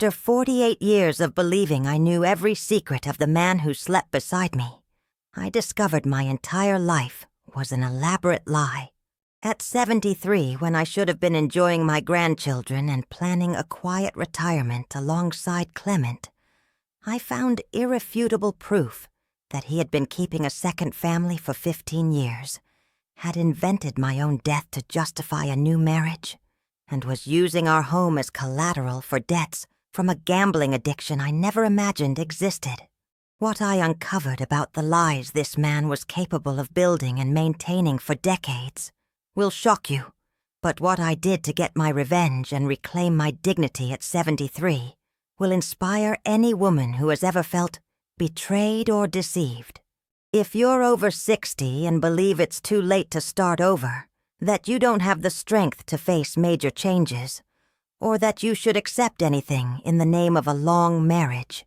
After 48 years of believing I knew every secret of the man who slept beside me, I discovered my entire life was an elaborate lie. At 73, when I should have been enjoying my grandchildren and planning a quiet retirement alongside Clement, I found irrefutable proof that he had been keeping a second family for 15 years, had invented my own death to justify a new marriage, and was using our home as collateral for debts from a gambling addiction I never imagined existed. What I uncovered about the lies this man was capable of building and maintaining for decades will shock you, but what I did to get my revenge and reclaim my dignity at 73 will inspire any woman who has ever felt betrayed or deceived. If you're over 60 and believe it's too late to start over, that you don't have the strength to face major changes, or that you should accept anything in the name of a long marriage,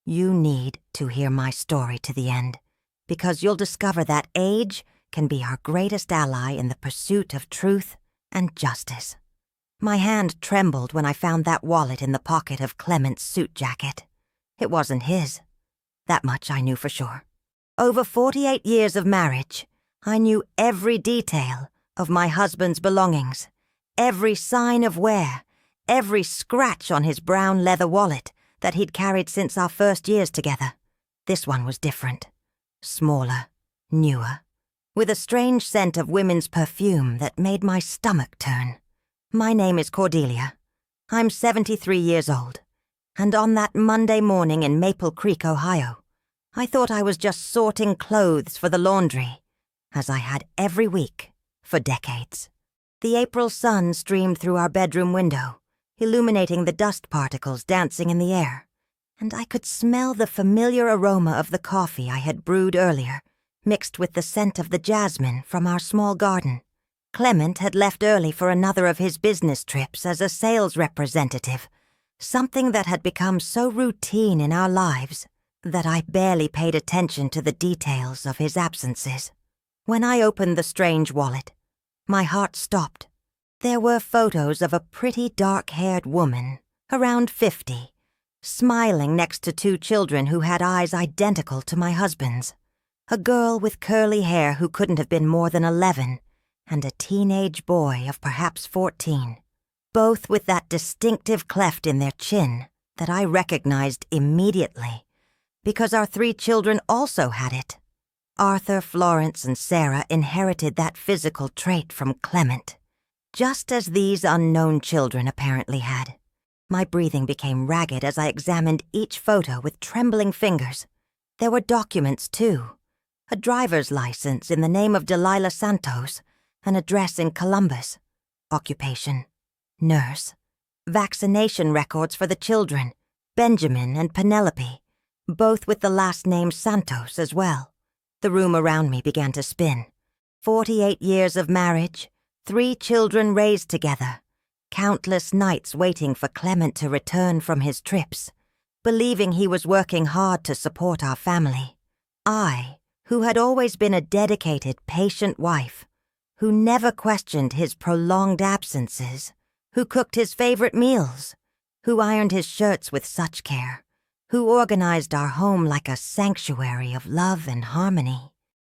you need to hear my story to the end, because you'll discover that age can be our greatest ally in the pursuit of truth and justice. My hand trembled when I found that wallet in the pocket of Clement's suit jacket. It wasn't his. That much I knew for sure. Over 48 years of marriage, I knew every detail of my husband's belongings, every sign of wear, every scratch on his brown leather wallet that he'd carried since our first years together. This one was different. Smaller, newer, with a strange scent of women's perfume that made my stomach turn. My name is Cordelia. I'm 73 years old, and on that Monday morning in Maple Creek, Ohio, I thought I was just sorting clothes for the laundry, as I had every week for decades. The April sun streamed through our bedroom window, illuminating the dust particles dancing in the air, and I could smell the familiar aroma of the coffee I had brewed earlier, mixed with the scent of the jasmine from our small garden. Clement had left early for another of his business trips as a sales representative, something that had become so routine in our lives that I barely paid attention to the details of his absences. When I opened the strange wallet, my heart stopped. There were photos of a pretty dark-haired woman, around 50, smiling next to two children who had eyes identical to my husband's, a girl with curly hair who couldn't have been more than 11, and a teenage boy of perhaps 14, both with that distinctive cleft in their chin that I recognized immediately, because our 3 children also had it. Arthur, Florence, and Sarah inherited that physical trait from Clement, just as these unknown children apparently had. My breathing became ragged as I examined each photo with trembling fingers. There were documents, too. A driver's license in the name of Delilah Santos, an address in Columbus. Occupation: nurse. Vaccination records for the children, Benjamin and Penelope, both with the last name Santos as well. The room around me began to spin. 48 years of marriage, 3 children raised together, countless nights waiting for Clement to return from his trips, believing he was working hard to support our family. I, who had always been a dedicated, patient wife, who never questioned his prolonged absences, who cooked his favorite meals, who ironed his shirts with such care, who organized our home like a sanctuary of love and harmony.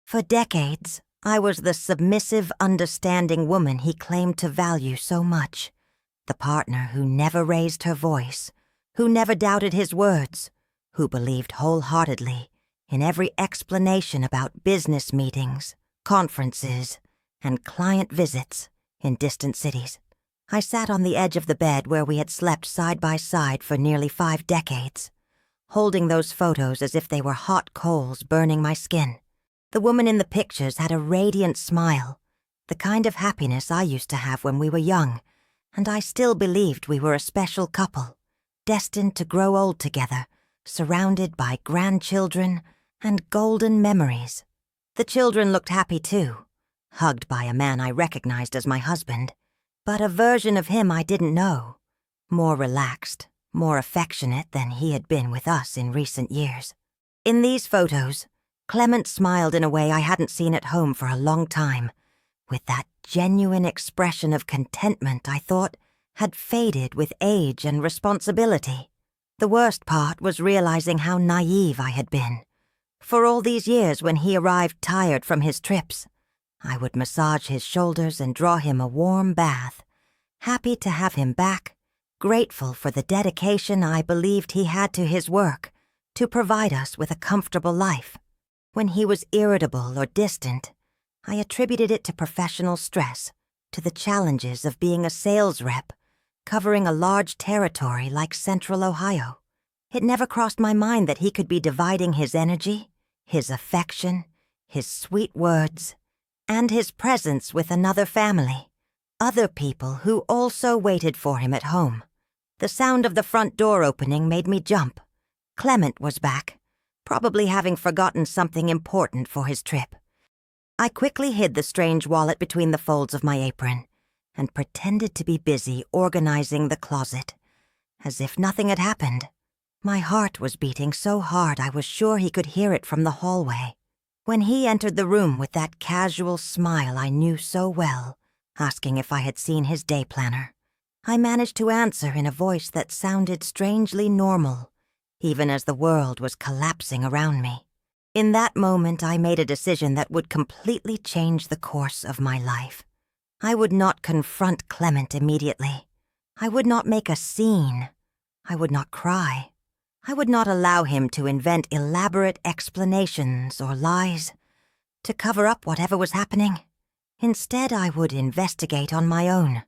For decades, I was the submissive, understanding woman he claimed to value so much, the partner who never raised her voice, who never doubted his words, who believed wholeheartedly in every explanation about business meetings, conferences, and client visits in distant cities. I sat on the edge of the bed where we had slept side by side for nearly 5 decades, holding those photos as if they were hot coals burning my skin. The woman in the pictures had a radiant smile, the kind of happiness I used to have when we were young, and I still believed we were a special couple, destined to grow old together, surrounded by grandchildren and golden memories. The children looked happy too, hugged by a man I recognized as my husband, but a version of him I didn't know, more relaxed, more affectionate than he had been with us in recent years. In these photos, Clement smiled in a way I hadn't seen at home for a long time, with that genuine expression of contentment I thought had faded with age and responsibility. The worst part was realizing how naive I had been. For all these years when he arrived tired from his trips, I would massage his shoulders and draw him a warm bath, happy to have him back, grateful for the dedication I believed he had to his work to provide us with a comfortable life. When he was irritable or distant, I attributed it to professional stress, to the challenges of being a sales rep, covering a large territory like Central Ohio. It never crossed my mind that he could be dividing his energy, his affection, his sweet words, and his presence with another family, other people who also waited for him at home. The sound of the front door opening made me jump. Clement was back, probably having forgotten something important for his trip. I quickly hid the strange wallet between the folds of my apron and pretended to be busy organizing the closet, as if nothing had happened. My heart was beating so hard I was sure he could hear it from the hallway. When he entered the room with that casual smile I knew so well, asking if I had seen his day planner, I managed to answer in a voice that sounded strangely normal, even as the world was collapsing around me. In that moment, I made a decision that would completely change the course of my life. I would not confront Clement immediately. I would not make a scene. I would not cry. I would not allow him to invent elaborate explanations or lies to cover up whatever was happening. Instead, I would investigate on my own,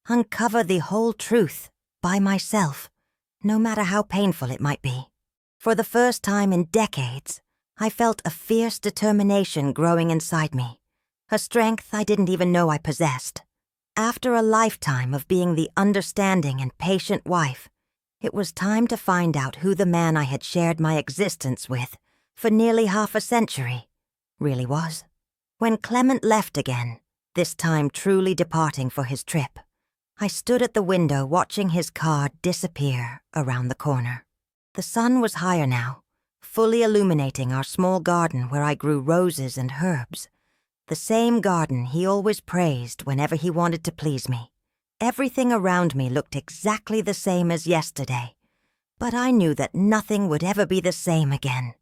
uncover the whole truth by myself, no matter how painful it might be. For the first time in decades, I felt a fierce determination growing inside me, a strength I didn't even know I possessed. After a lifetime of being the understanding and patient wife, it was time to find out who the man I had shared my existence with for nearly half a century really was. When Clement left again, this time truly departing for his trip, I stood at the window watching his car disappear around the corner. The sun was higher now, fully illuminating our small garden where I grew roses and herbs. The same garden he always praised whenever he wanted to please me. Everything around me looked exactly the same as yesterday, but I knew that nothing would ever be the same again.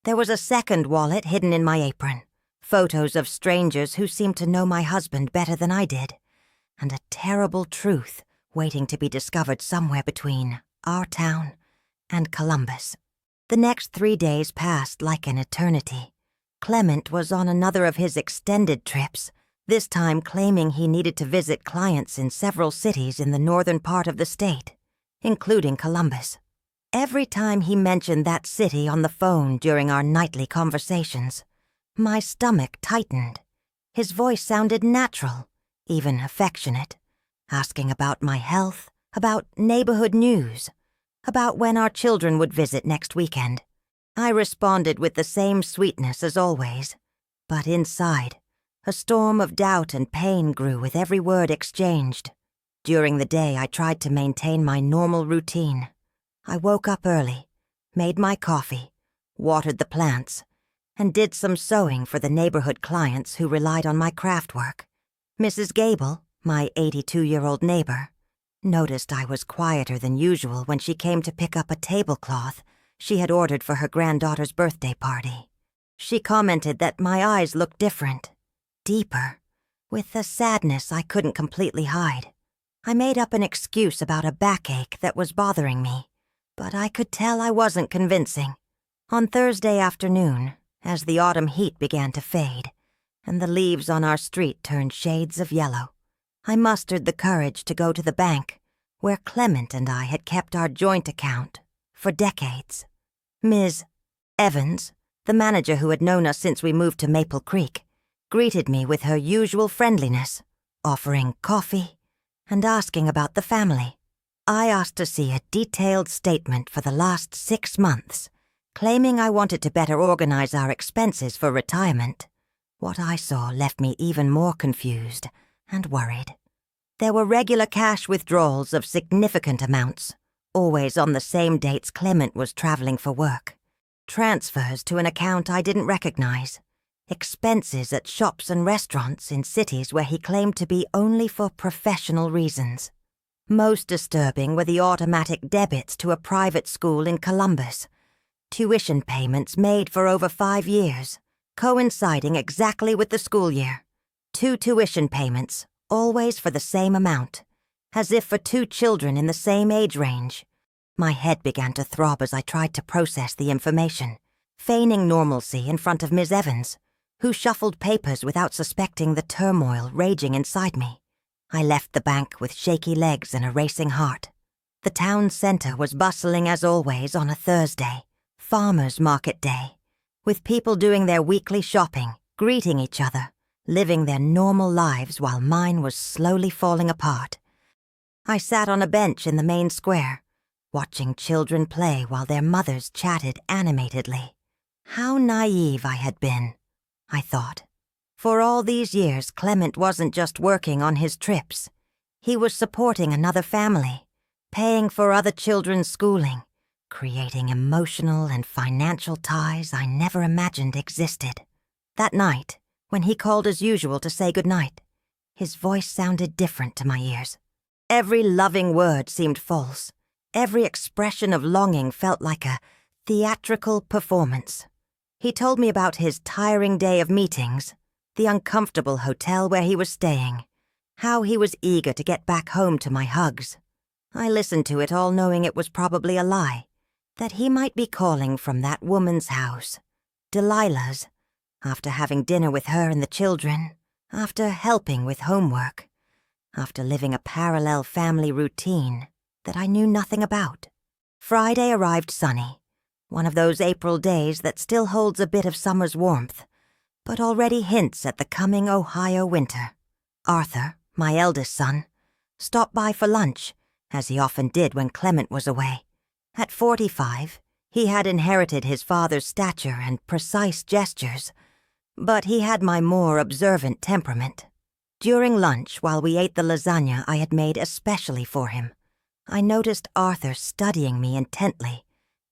There was a second wallet hidden in my apron, photos of strangers who seemed to know my husband better than I did, and a terrible truth waiting to be discovered somewhere between our town and Columbus. The next 3 days passed like an eternity. Clement was on another of his extended trips, this time claiming he needed to visit clients in several cities in the northern part of the state, including Columbus. Every time he mentioned that city on the phone during our nightly conversations, my stomach tightened. His voice sounded natural, even affectionate, asking about my health, about neighborhood news, about when our children would visit next weekend. I responded with the same sweetness as always, but inside, a storm of doubt and pain grew with every word exchanged. During the day, I tried to maintain my normal routine. I woke up early, made my coffee, watered the plants, and did some sewing for the neighborhood clients who relied on my craft work. Mrs. Gable, my 82-year-old neighbor, noticed I was quieter than usual when she came to pick up a tablecloth she had ordered for her granddaughter's birthday party. She commented that my eyes looked different, deeper, with a sadness I couldn't completely hide. I made up an excuse about a backache that was bothering me, but I could tell I wasn't convincing. On Thursday afternoon, as the autumn heat began to fade, and the leaves on our street turned shades of yellow, I mustered the courage to go to the bank, where Clement and I had kept our joint account for decades. Ms. Evans, the manager who had known us since we moved to Maple Creek, greeted me with her usual friendliness, offering coffee and asking about the family. I asked to see a detailed statement for the last 6 months, claiming I wanted to better organize our expenses for retirement. What I saw left me even more confused and worried. There were regular cash withdrawals of significant amounts, always on the same dates Clement was traveling for work. Transfers to an account I didn't recognize. Expenses at shops and restaurants in cities where he claimed to be only for professional reasons. Most disturbing were the automatic debits to a private school in Columbus. Tuition payments made for over 5 years, coinciding exactly with the school year. 2 tuition payments, always for the same amount, as if for 2 children in the same age range. My head began to throb as I tried to process the information, feigning normalcy in front of Ms. Evans, who shuffled papers without suspecting the turmoil raging inside me. I left the bank with shaky legs and a racing heart. The town center was bustling as always on a Thursday, farmers' market day, with people doing their weekly shopping, greeting each other, living their normal lives while mine was slowly falling apart. I sat on a bench in the main square, watching children play while their mothers chatted animatedly. How naive I had been, I thought. For all these years, Clement wasn't just working on his trips. He was supporting another family, paying for other children's schooling, creating emotional and financial ties I never imagined existed. That night, when he called as usual to say goodnight, his voice sounded different to my ears. Every loving word seemed false. Every expression of longing felt like a theatrical performance. He told me about his tiring day of meetings, the uncomfortable hotel where he was staying, how he was eager to get back home to my hugs. I listened to it all knowing it was probably a lie, that he might be calling from that woman's house, Delilah's, after having dinner with her and the children, after helping with homework, after living a parallel family routine that I knew nothing about. Friday arrived sunny, one of those April days that still holds a bit of summer's warmth, but already hints at the coming Ohio winter. Arthur, my eldest son, stopped by for lunch, as he often did when Clement was away. At 45, he had inherited his father's stature and precise gestures, but he had my more observant temperament. During lunch, while we ate the lasagna I had made especially for him, I noticed Arthur studying me intently,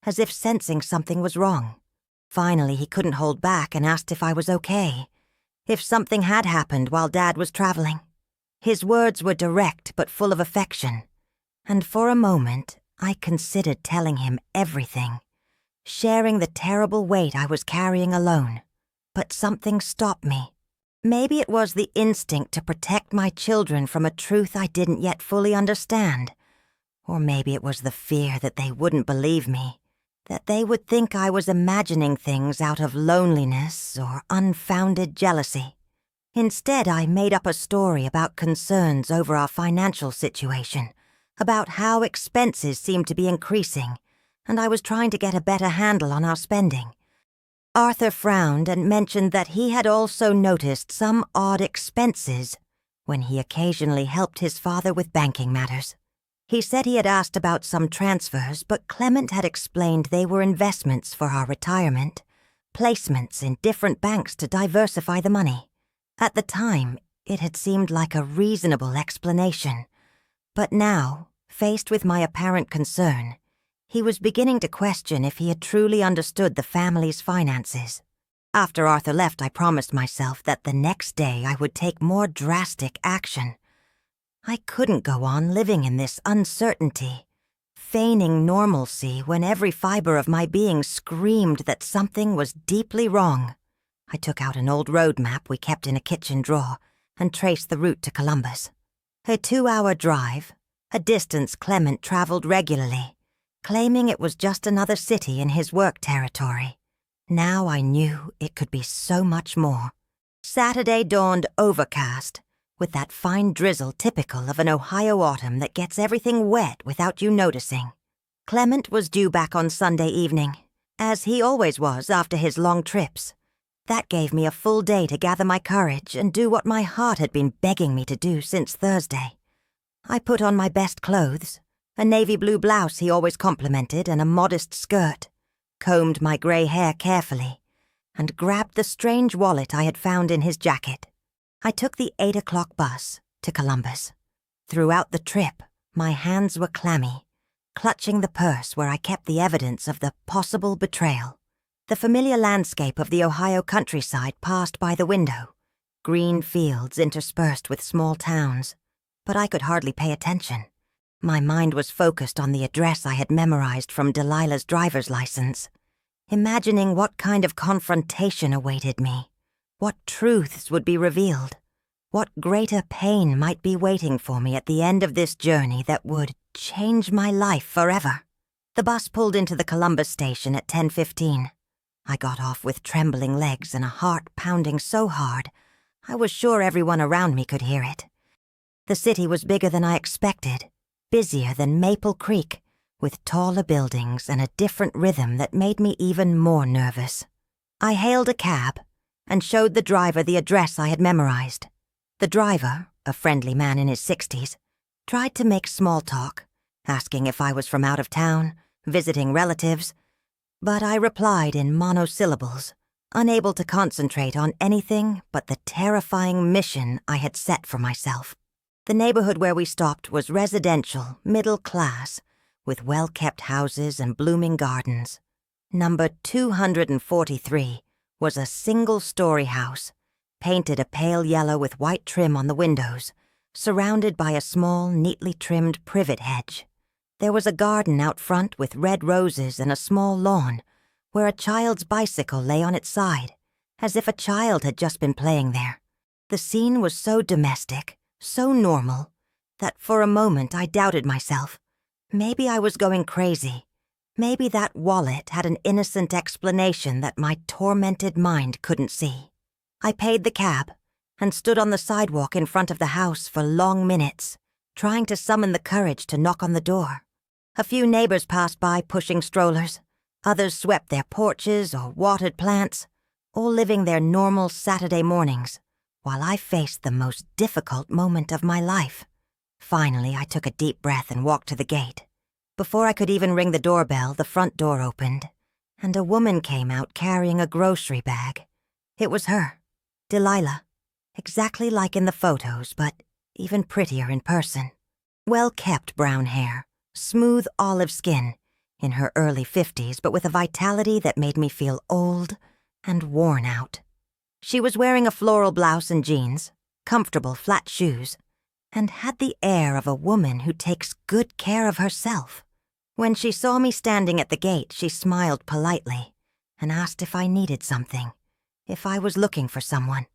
as if sensing something was wrong. Finally, he couldn't hold back and asked if I was okay, if something had happened while Dad was traveling. His words were direct but full of affection, and for a moment I considered telling him everything, sharing the terrible weight I was carrying alone. But something stopped me. Maybe it was the instinct to protect my children from a truth I didn't yet fully understand. Or maybe it was the fear that they wouldn't believe me, that they would think I was imagining things out of loneliness or unfounded jealousy. Instead, I made up a story about concerns over our financial situation, about how expenses seemed to be increasing, and I was trying to get a better handle on our spending. Arthur frowned and mentioned that he had also noticed some odd expenses when he occasionally helped his father with banking matters. He said he had asked about some transfers, but Clement had explained they were investments for our retirement, placements in different banks to diversify the money. At the time, it had seemed like a reasonable explanation, but now, faced with my apparent concern, he was beginning to question if he had truly understood the family's finances. After Arthur left, I promised myself that the next day I would take more drastic action. I couldn't go on living in this uncertainty, feigning normalcy when every fiber of my being screamed that something was deeply wrong. I took out an old road map we kept in a kitchen drawer and traced the route to Columbus. A 2-hour drive, a distance Clement traveled regularly, claiming it was just another city in his work territory. Now I knew it could be so much more. Saturday dawned overcast, with that fine drizzle typical of an Ohio autumn that gets everything wet without you noticing. Clement was due back on Sunday evening, as he always was after his long trips. That gave me a full day to gather my courage and do what my heart had been begging me to do since Thursday. I put on my best clothes, a navy blue blouse he always complimented and a modest skirt, combed my gray hair carefully, and grabbed the strange wallet I had found in his jacket. I took the 8 o'clock bus to Columbus. Throughout the trip, my hands were clammy, clutching the purse where I kept the evidence of the possible betrayal. The familiar landscape of the Ohio countryside passed by the window, green fields interspersed with small towns, but I could hardly pay attention. My mind was focused on the address I had memorized from Delilah's driver's license, imagining what kind of confrontation awaited me, what truths would be revealed, what greater pain might be waiting for me at the end of this journey that would change my life forever. The bus pulled into the Columbus station at 10:15. I got off with trembling legs and a heart pounding so hard, I was sure everyone around me could hear it. The city was bigger than I expected, busier than Maple Creek, with taller buildings and a different rhythm that made me even more nervous. I hailed a cab and showed the driver the address I had memorized. The driver, a friendly man in his 60s, tried to make small talk, asking if I was from out of town, visiting relatives, but I replied in monosyllables, unable to concentrate on anything but the terrifying mission I had set for myself. The neighborhood where we stopped was residential, middle class, with well-kept houses and blooming gardens. Number 243 was a single-story house, painted a pale yellow with white trim on the windows, surrounded by a small, neatly trimmed privet hedge. There was a garden out front with red roses and a small lawn, where a child's bicycle lay on its side, as if a child had just been playing there. The scene was so domestic, so normal, that for a moment I doubted myself. Maybe I was going crazy. Maybe that wallet had an innocent explanation that my tormented mind couldn't see. I paid the cab and stood on the sidewalk in front of the house for long minutes, trying to summon the courage to knock on the door. A few neighbors passed by pushing strollers. Others swept their porches or watered plants, all living their normal Saturday mornings, while I faced the most difficult moment of my life. Finally, I took a deep breath and walked to the gate. Before I could even ring the doorbell, the front door opened, and a woman came out carrying a grocery bag. It was her, Delilah, exactly like in the photos, but even prettier in person. Well-kept brown hair, smooth olive skin, in her early 50s, but with a vitality that made me feel old and worn out. She was wearing a floral blouse and jeans, comfortable flat shoes, and had the air of a woman who takes good care of herself. When she saw me standing at the gate, she smiled politely and asked if I needed something, if I was looking for someone.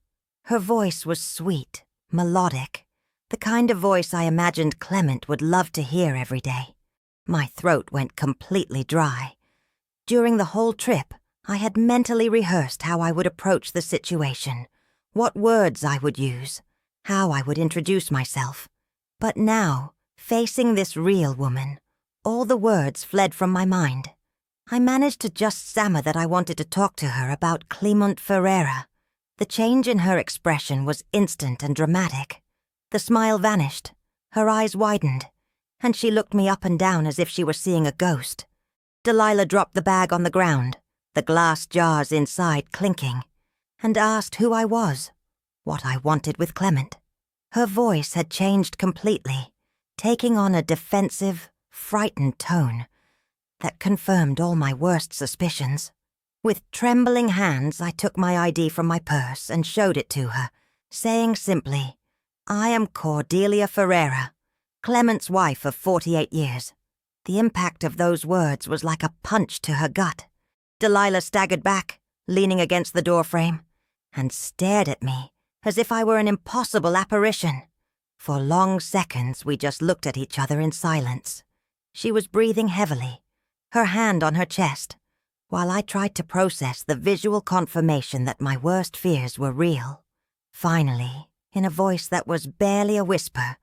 Her voice was sweet, melodic, the kind of voice I imagined Clement would love to hear every day. My throat went completely dry. During the whole trip, I had mentally rehearsed how I would approach the situation, what words I would use, how I would introduce myself. But now, facing this real woman, all the words fled from my mind. I managed to just stammer that I wanted to talk to her about Clement Ferreira. The change in her expression was instant and dramatic. The smile vanished, her eyes widened, and she looked me up and down as if she were seeing a ghost. Delilah dropped the bag on the ground, the glass jars inside clinking, and asked who I was, what I wanted with Clement. Her voice had changed completely, taking on a defensive, frightened tone that confirmed all my worst suspicions. With trembling hands, I took my ID from my purse and showed it to her, saying simply, "I am Cordelia Ferreira, Clement's wife of 48 years. The impact of those words was like a punch to her gut. Delilah staggered back, leaning against the doorframe, and stared at me as if I were an impossible apparition. For long seconds, we just looked at each other in silence. She was breathing heavily, her hand on her chest, while I tried to process the visual confirmation that my worst fears were real. Finally, in a voice that was barely a whisper,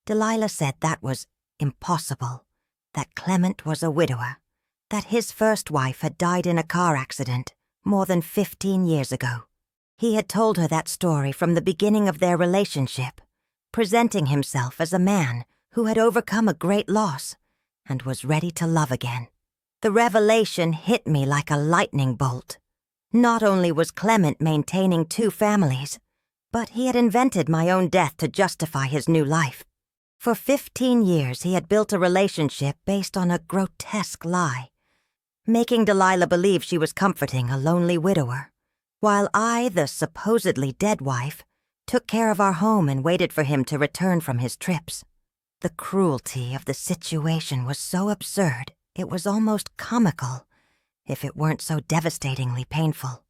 Delilah said that was impossible, that Clement was a widower, that his first wife had died in a car accident more than 15 years ago. He had told her that story from the beginning of their relationship, presenting himself as a man who had overcome a great loss and was ready to love again. The revelation hit me like a lightning bolt. Not only was Clement maintaining 2 families, but he had invented my own death to justify his new life. For 15 years, he had built a relationship based on a grotesque lie, making Delilah believe she was comforting a lonely widower, while I, the supposedly dead wife, took care of our home and waited for him to return from his trips. The cruelty of the situation was so absurd, it was almost comical, if it weren't so devastatingly painful.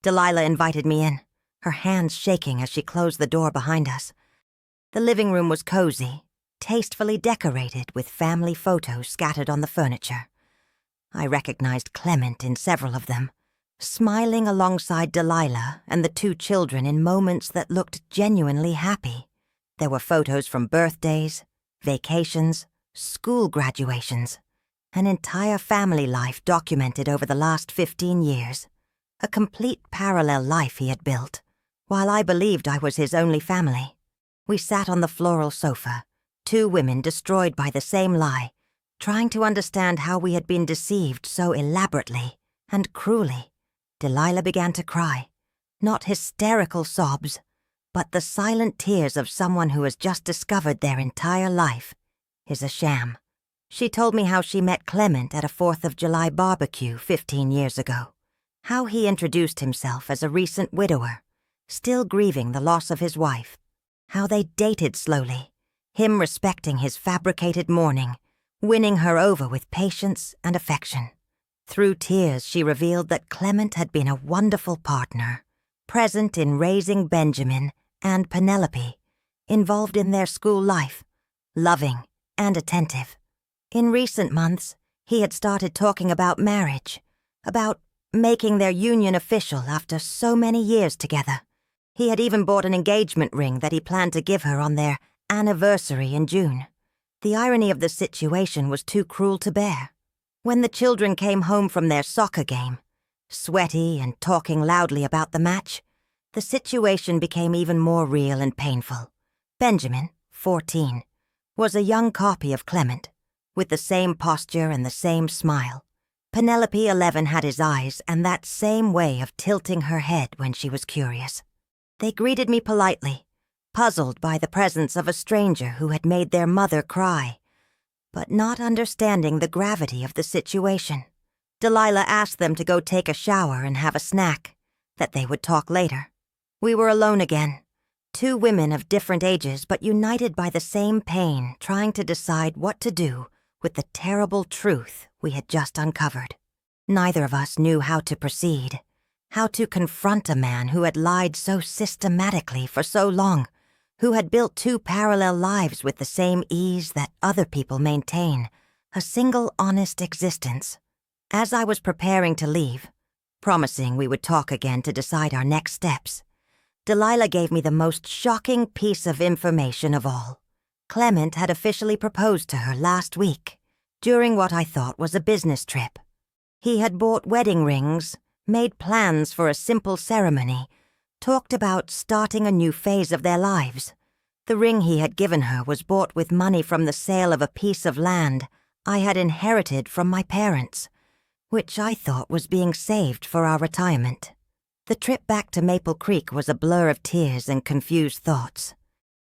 Delilah invited me in, her hands shaking as she closed the door behind us. The living room was cozy, tastefully decorated with family photos scattered on the furniture. I recognized Clement in several of them, smiling alongside Delilah and the two children in moments that looked genuinely happy. There were photos from birthdays, vacations, school graduations, an entire family life documented over the last 15 years. A complete parallel life he had built, while I believed I was his only family. We sat on the floral sofa, two women destroyed by the same lie, trying to understand how we had been deceived so elaborately and cruelly. Delilah began to cry, not hysterical sobs, but the silent tears of someone who has just discovered their entire life is a sham. She told me how she met Clement at a 4th of July barbecue 15 years ago, how he introduced himself as a recent widower, still grieving the loss of his wife, how they dated slowly, him respecting his fabricated mourning, winning her over with patience and affection. Through tears, she revealed that Clement had been a wonderful partner, present in raising Benjamin and Penelope, involved in their school life, loving and attentive. In recent months, he had started talking about marriage, about making their union official after so many years together. He had even bought an engagement ring that he planned to give her on their anniversary in June. The irony of the situation was too cruel to bear. When the children came home from their soccer game, sweaty and talking loudly about the match, the situation became even more real and painful. Benjamin, 14, was a young copy of Clement, with the same posture and the same smile. Penelope, 11, had his eyes and that same way of tilting her head when she was curious. They greeted me politely, puzzled by the presence of a stranger who had made their mother cry, but not understanding the gravity of the situation. Delilah asked them to go take a shower and have a snack, that they would talk later. We were alone again, two women of different ages but united by the same pain, trying to decide what to do with the terrible truth we had just uncovered. Neither of us knew how to proceed, how to confront a man who had lied so systematically for so long, who had built two parallel lives with the same ease that other people maintain, a single honest existence. As I was preparing to leave, promising we would talk again to decide our next steps, Delilah gave me the most shocking piece of information of all. Clement had officially proposed to her last week, during what I thought was a business trip. He had bought wedding rings, made plans for a simple ceremony, talked about starting a new phase of their lives. The ring he had given her was bought with money from the sale of a piece of land I had inherited from my parents, which I thought was being saved for our retirement. The trip back to Maple Creek was a blur of tears and confused thoughts.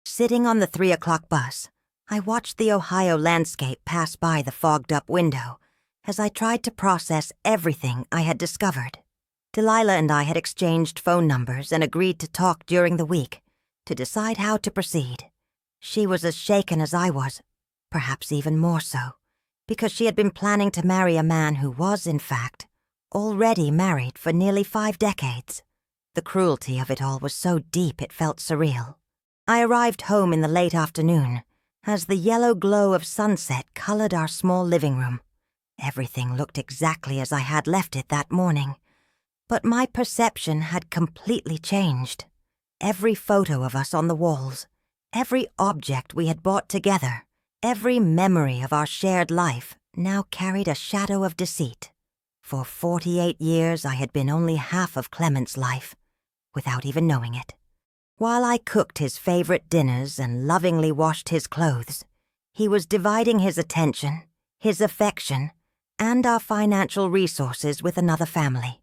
Sitting on the 3 o'clock bus, I watched the Ohio landscape pass by the fogged-up window as I tried to process everything I had discovered. Delilah and I had exchanged phone numbers and agreed to talk during the week to decide how to proceed. She was as shaken as I was, perhaps even more so, because she had been planning to marry a man who was, in fact, already married for nearly 5 decades. The cruelty of it all was so deep it felt surreal. I arrived home in the late afternoon, as the yellow glow of sunset colored our small living room. Everything looked exactly as I had left it that morning, but my perception had completely changed. Every photo of us on the walls, every object we had bought together, every memory of our shared life now carried a shadow of deceit. For 48 years I had been only half of Clement's life, without even knowing it. While I cooked his favorite dinners and lovingly washed his clothes, he was dividing his attention, his affection, and our financial resources with another family.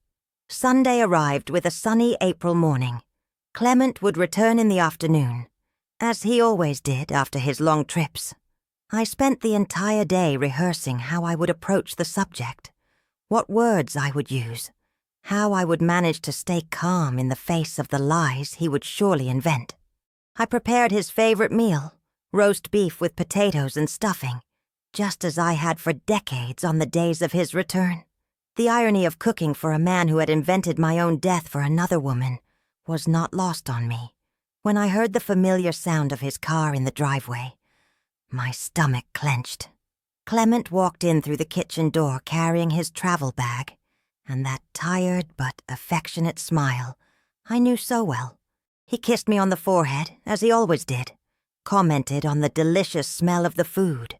Sunday arrived with a sunny April morning. Clement would return in the afternoon, as he always did after his long trips. I spent the entire day rehearsing how I would approach the subject, what words I would use, how I would manage to stay calm in the face of the lies he would surely invent. I prepared his favorite meal, roast beef with potatoes and stuffing, just as I had for decades on the days of his return. The irony of cooking for a man who had invented my own death for another woman was not lost on me. When I heard the familiar sound of his car in the driveway, my stomach clenched. Clement walked in through the kitchen door carrying his travel bag, and that tired but affectionate smile I knew so well. He kissed me on the forehead, as he always did, commented on the delicious smell of the food,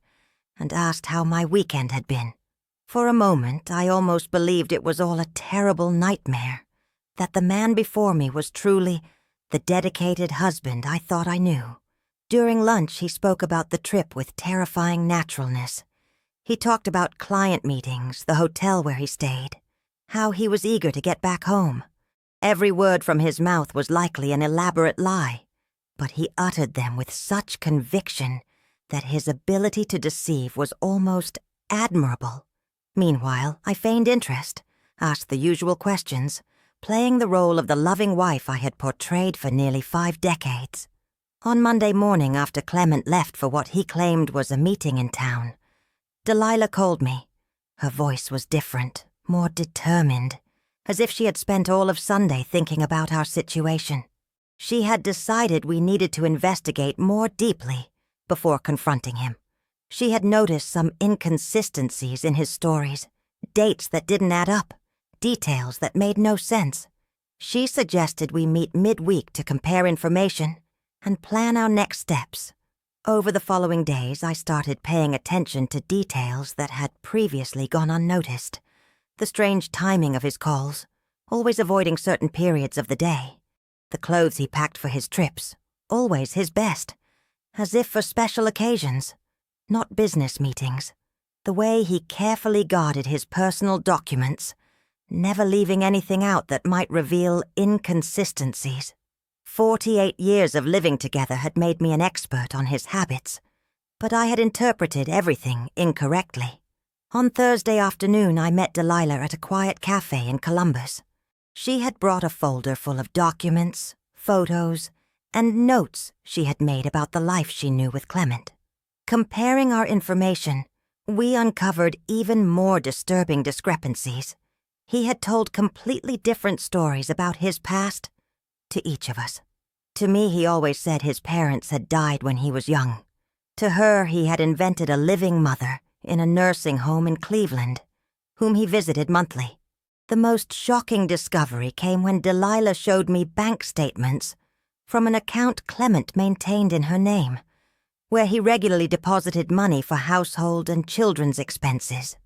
and asked how my weekend had been. For a moment, I almost believed it was all a terrible nightmare, that the man before me was truly the dedicated husband I thought I knew. During lunch, he spoke about the trip with terrifying naturalness. He talked about client meetings, the hotel where he stayed, how he was eager to get back home. Every word from his mouth was likely an elaborate lie, but he uttered them with such conviction that his ability to deceive was almost admirable. Meanwhile, I feigned interest, asked the usual questions, playing the role of the loving wife I had portrayed for nearly 5 decades. On Monday morning, after Clement left for what he claimed was a meeting in town, Delilah called me. Her voice was different, more determined, as if she had spent all of Sunday thinking about our situation. She had decided we needed to investigate more deeply before confronting him. She had noticed some inconsistencies in his stories, dates that didn't add up, details that made no sense. She suggested we meet midweek to compare information and plan our next steps. Over the following days, I started paying attention to details that had previously gone unnoticed. The strange timing of his calls, always avoiding certain periods of the day. The clothes he packed for his trips, always his best, as if for special occasions, not business meetings. The way he carefully guarded his personal documents, never leaving anything out that might reveal inconsistencies. 48 years of living together had made me an expert on his habits, but I had interpreted everything incorrectly. On Thursday afternoon, I met Delilah at a quiet cafe in Columbus. She had brought a folder full of documents, photos, and notes she had made about the life she knew with Clement. Comparing our information, we uncovered even more disturbing discrepancies. He had told completely different stories about his past to each of us. To me, he always said his parents had died when he was young. To her, he had invented a living mother in a nursing home in Cleveland, whom he visited monthly. The most shocking discovery came when Delilah showed me bank statements from an account Clement maintained in her name, where he regularly deposited money for household and children's expenses.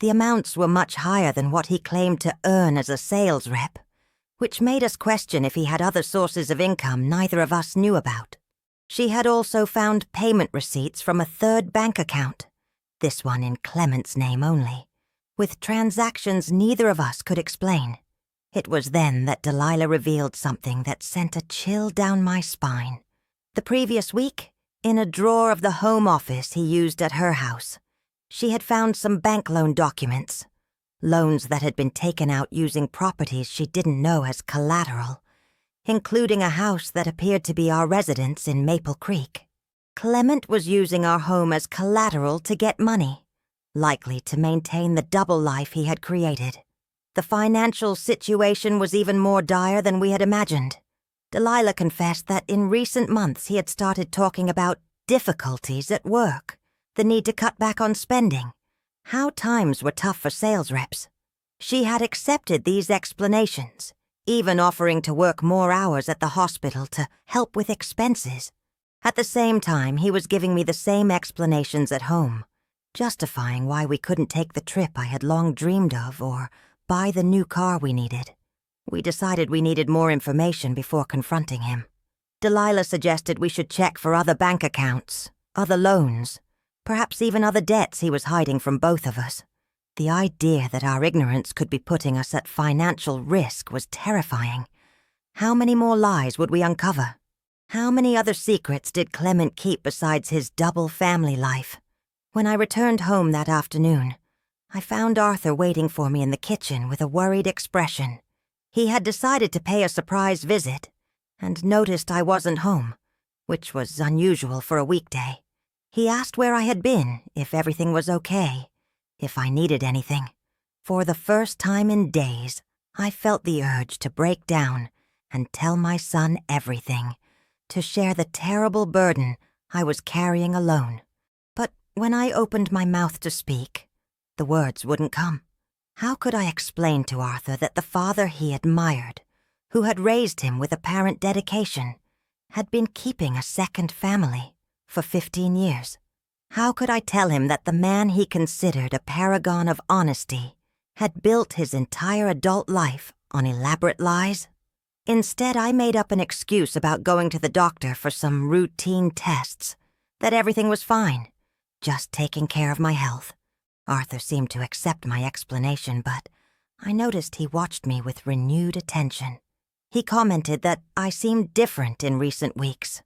The amounts were much higher than what he claimed to earn as a sales rep, which made us question if he had other sources of income neither of us knew about. She had also found payment receipts from a third bank account, this one in Clement's name only, with transactions neither of us could explain. It was then that Delilah revealed something that sent a chill down my spine. The previous week, in a drawer of the home office he used at her house, she had found some bank loan documents, loans that had been taken out using properties she didn't know as collateral, including a house that appeared to be our residence in Maple Creek. Clement was using our home as collateral to get money, likely to maintain the double life he had created. The financial situation was even more dire than we had imagined. Delilah confessed that in recent months he had started talking about difficulties at work, the need to cut back on spending, how times were tough for sales reps. She had accepted these explanations, even offering to work more hours at the hospital to help with expenses. At the same time, he was giving me the same explanations at home, justifying why we couldn't take the trip I had long dreamed of or buy the new car we needed. We decided we needed more information before confronting him. Delilah suggested we should check for other bank accounts, other loans, perhaps even other debts he was hiding from both of us. The idea that our ignorance could be putting us at financial risk was terrifying. How many more lies would we uncover? How many other secrets did Clement keep besides his double family life? When I returned home that afternoon, I found Arthur waiting for me in the kitchen with a worried expression. He had decided to pay a surprise visit and noticed I wasn't home, which was unusual for a weekday. He asked where I had been, if everything was okay, if I needed anything. For the first time in days, I felt the urge to break down and tell my son everything, to share the terrible burden I was carrying alone. But when I opened my mouth to speak, the words wouldn't come. How could I explain to Arthur that the father he admired, who had raised him with apparent dedication, had been keeping a second family for 15 years? How could I tell him that the man he considered a paragon of honesty had built his entire adult life on elaborate lies? Instead, I made up an excuse about going to the doctor for some routine tests, that everything was fine, just taking care of my health. Arthur seemed to accept my explanation, but I noticed he watched me with renewed attention. He commented that I seemed different in recent weeks,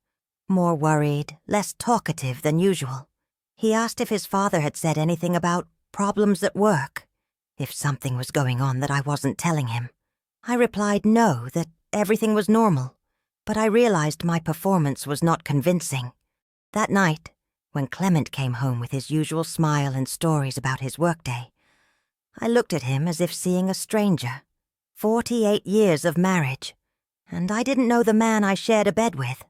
more worried, less talkative than usual. He asked if his father had said anything about problems at work, if something was going on that I wasn't telling him. I replied no, that everything was normal, but I realized my performance was not convincing. That night, when Clement came home with his usual smile and stories about his workday, I looked at him as if seeing a stranger. 48 years of marriage, and I didn't know the man I shared a bed with.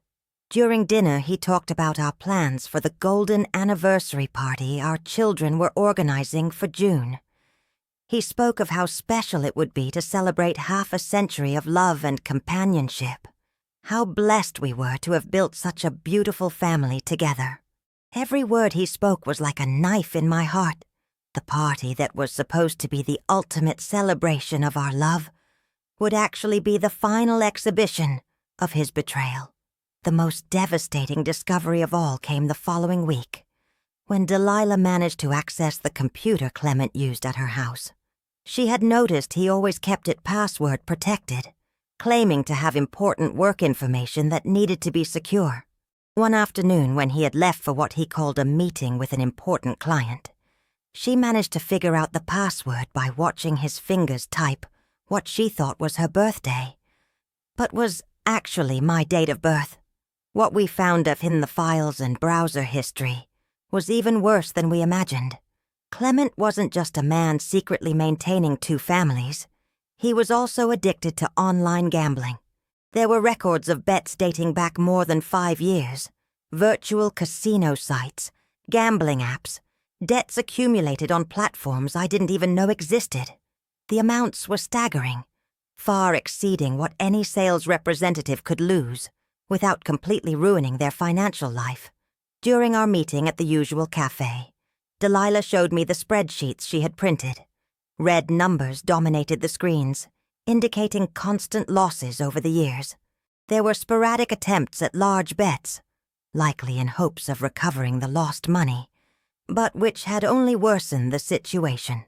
During dinner, he talked about our plans for the golden anniversary party our children were organizing for June. He spoke of how special it would be to celebrate half a century of love and companionship, how blessed we were to have built such a beautiful family together. Every word he spoke was like a knife in my heart. The party that was supposed to be the ultimate celebration of our love would actually be the final exhibition of his betrayal. The most devastating discovery of all came the following week, when Delilah managed to access the computer Clement used at her house. She had noticed he always kept it password protected, claiming to have important work information that needed to be secure. One afternoon, when he had left for what he called a meeting with an important client, she managed to figure out the password by watching his fingers type what she thought was her birthday, but was actually my date of birth. What we found of in the files and browser history was even worse than we imagined. Clement wasn't just a man secretly maintaining 2 families. He was also addicted to online gambling. There were records of bets dating back more than 5 years, virtual casino sites, gambling apps, debts accumulated on platforms I didn't even know existed. The amounts were staggering, far exceeding what any sales representative could lose without completely ruining their financial life. During our meeting at the usual cafe, Delilah showed me the spreadsheets she had printed. Red numbers dominated the screens, indicating constant losses over the years. There were sporadic attempts at large bets, likely in hopes of recovering the lost money, but which had only worsened the situation.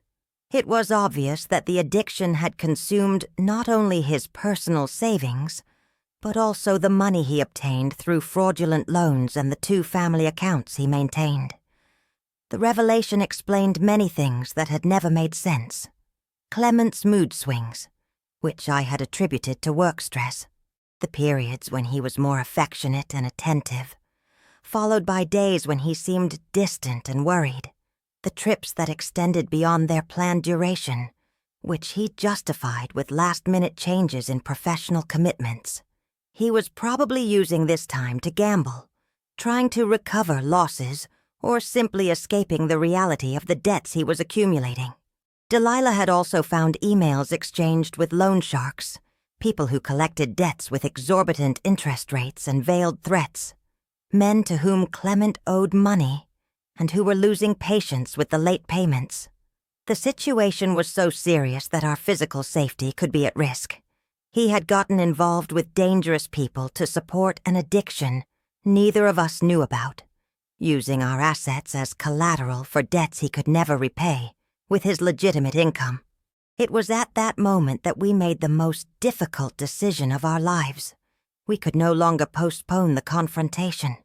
It was obvious that the addiction had consumed not only his personal savings, but also the money he obtained through fraudulent loans and the 2 family accounts he maintained. The revelation explained many things that had never made sense. Clement's mood swings, which I had attributed to work stress, the periods when he was more affectionate and attentive, followed by days when he seemed distant and worried, the trips that extended beyond their planned duration, which he justified with last-minute changes in professional commitments. He was probably using this time to gamble, trying to recover losses or simply escaping the reality of the debts he was accumulating. Delilah had also found emails exchanged with loan sharks, people who collected debts with exorbitant interest rates and veiled threats, men to whom Clement owed money and who were losing patience with the late payments. The situation was so serious that our physical safety could be at risk. He had gotten involved with dangerous people to support an addiction neither of us knew about, using our assets as collateral for debts he could never repay with his legitimate income. It was at that moment that we made the most difficult decision of our lives. We could no longer postpone the confrontation.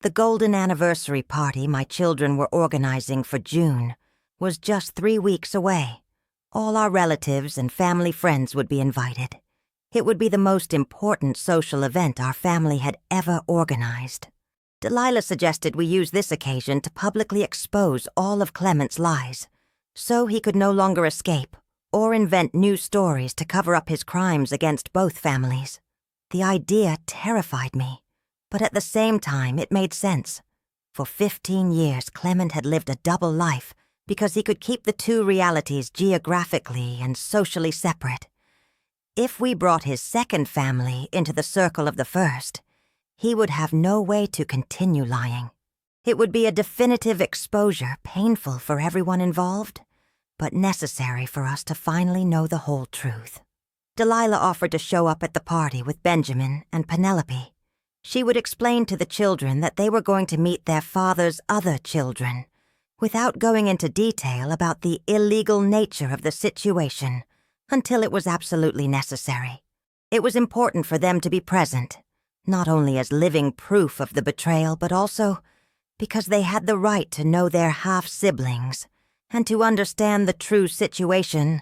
The golden anniversary party my children were organizing for June was just 3 weeks away. All our relatives and family friends would be invited, It would be the most important social event our family had ever organized. Delilah suggested we use this occasion to publicly expose all of Clement's lies, so he could no longer escape or invent new stories to cover up his crimes against both families. The idea terrified me, but at the same time it made sense. For 15 years, Clement had lived a double life because he could keep the two realities geographically and socially separate. If we brought his second family into the circle of the first, he would have no way to continue lying. It would be a definitive exposure, painful for everyone involved, but necessary for us to finally know the whole truth. Delilah offered to show up at the party with Benjamin and Penelope. She would explain to the children that they were going to meet their father's other children, without going into detail about the illegal nature of the situation until it was absolutely necessary. It was important for them to be present, not only as living proof of the betrayal, but also because they had the right to know their half-siblings and to understand the true situation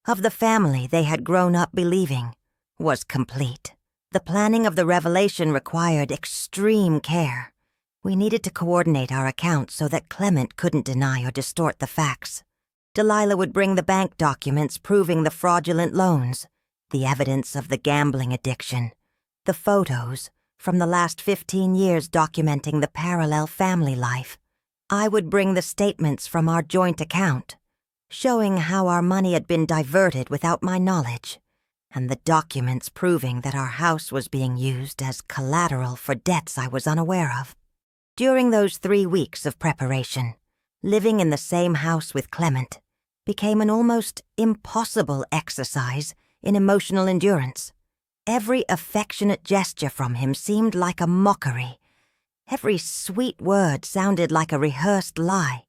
of the family they had grown up believing was complete. The planning of the revelation required extreme care. We needed to coordinate our accounts so that Clement couldn't deny or distort the facts. Delilah would bring the bank documents proving the fraudulent loans, the evidence of the gambling addiction, the photos from the last 15 years documenting the parallel family life. I would bring the statements from our joint account, showing how our money had been diverted without my knowledge, and the documents proving that our house was being used as collateral for debts I was unaware of. During those 3 weeks of preparation, living in the same house with Clement became an almost impossible exercise in emotional endurance. Every affectionate gesture from him seemed like a mockery. Every sweet word sounded like a rehearsed lie.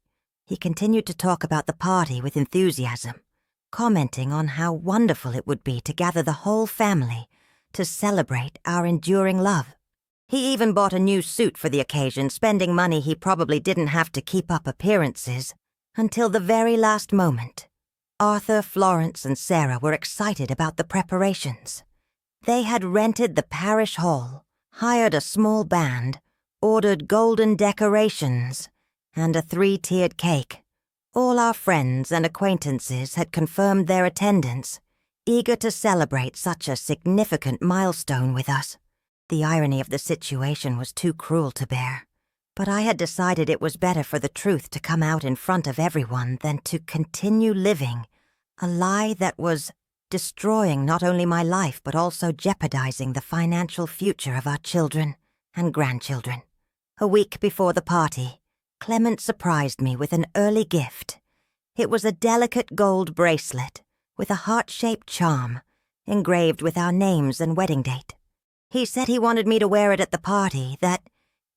He continued to talk about the party with enthusiasm, commenting on how wonderful it would be to gather the whole family to celebrate our enduring love. He even bought a new suit for the occasion, spending money he probably didn't have to keep up appearances. Until the very last moment, Arthur, Florence, and Sarah were excited about the preparations. They had rented the parish hall, hired a small band, ordered golden decorations, and a 3-tiered cake. All our friends and acquaintances had confirmed their attendance, eager to celebrate such a significant milestone with us. The irony of the situation was too cruel to bear, but I had decided it was better for the truth to come out in front of everyone than to continue living a lie that was destroying not only my life but also jeopardizing the financial future of our children and grandchildren. A week before the party, Clement surprised me with an early gift. It was a delicate gold bracelet with a heart-shaped charm engraved with our names and wedding date. He said he wanted me to wear it at the party, that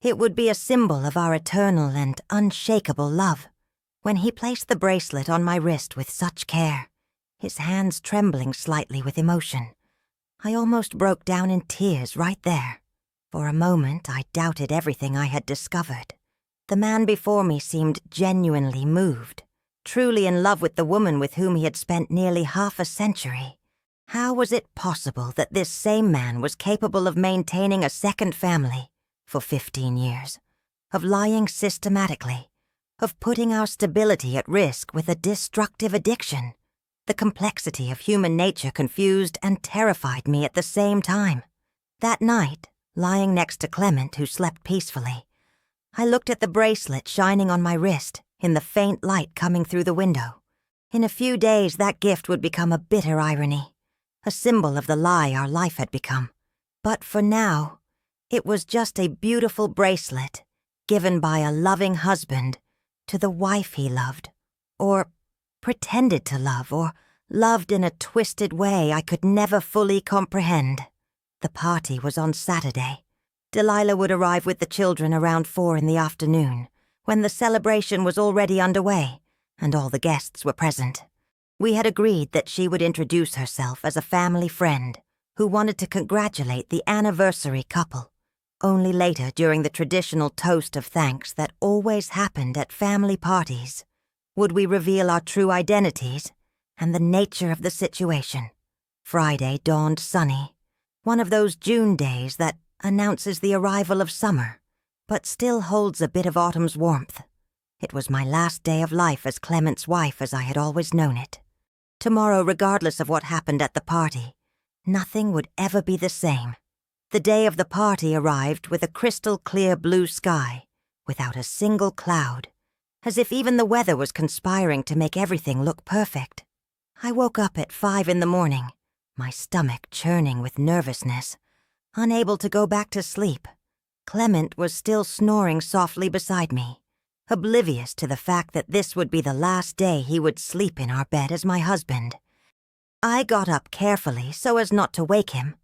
it would be a symbol of our eternal and unshakable love. When he placed the bracelet on my wrist with such care, his hands trembling slightly with emotion, I almost broke down in tears right there. For a moment, I doubted everything I had discovered. The man before me seemed genuinely moved, truly in love with the woman with whom he had spent nearly half a century. How was it possible that this same man was capable of maintaining a second family for 15 years, of lying systematically, of putting our stability at risk with a destructive addiction? The complexity of human nature confused and terrified me at the same time. That night, lying next to Clement, who slept peacefully, I looked at the bracelet shining on my wrist in the faint light coming through the window. In a few days, that gift would become a bitter irony, a symbol of the lie our life had become. But for now, it was just a beautiful bracelet given by a loving husband to the wife he loved, or pretended to love, or loved in a twisted way I could never fully comprehend. The party was on Saturday. Delilah would arrive with the children around 4 in the afternoon, when the celebration was already underway, and all the guests were present. We had agreed that she would introduce herself as a family friend who wanted to congratulate the anniversary couple. Only later, during the traditional toast of thanks that always happened at family parties, would we reveal our true identities and the nature of the situation. Friday dawned sunny, one of those June days that announces the arrival of summer, but still holds a bit of autumn's warmth. It was my last day of life as Clement's wife as I had always known it. Tomorrow, regardless of what happened at the party, nothing would ever be the same. The day of the party arrived with a crystal-clear blue sky, without a single cloud, as if even the weather was conspiring to make everything look perfect. I woke up at 5 a.m, my stomach churning with nervousness, unable to go back to sleep. Clement was still snoring softly beside me, oblivious to the fact that this would be the last day he would sleep in our bed as my husband. I got up carefully so as not to wake him,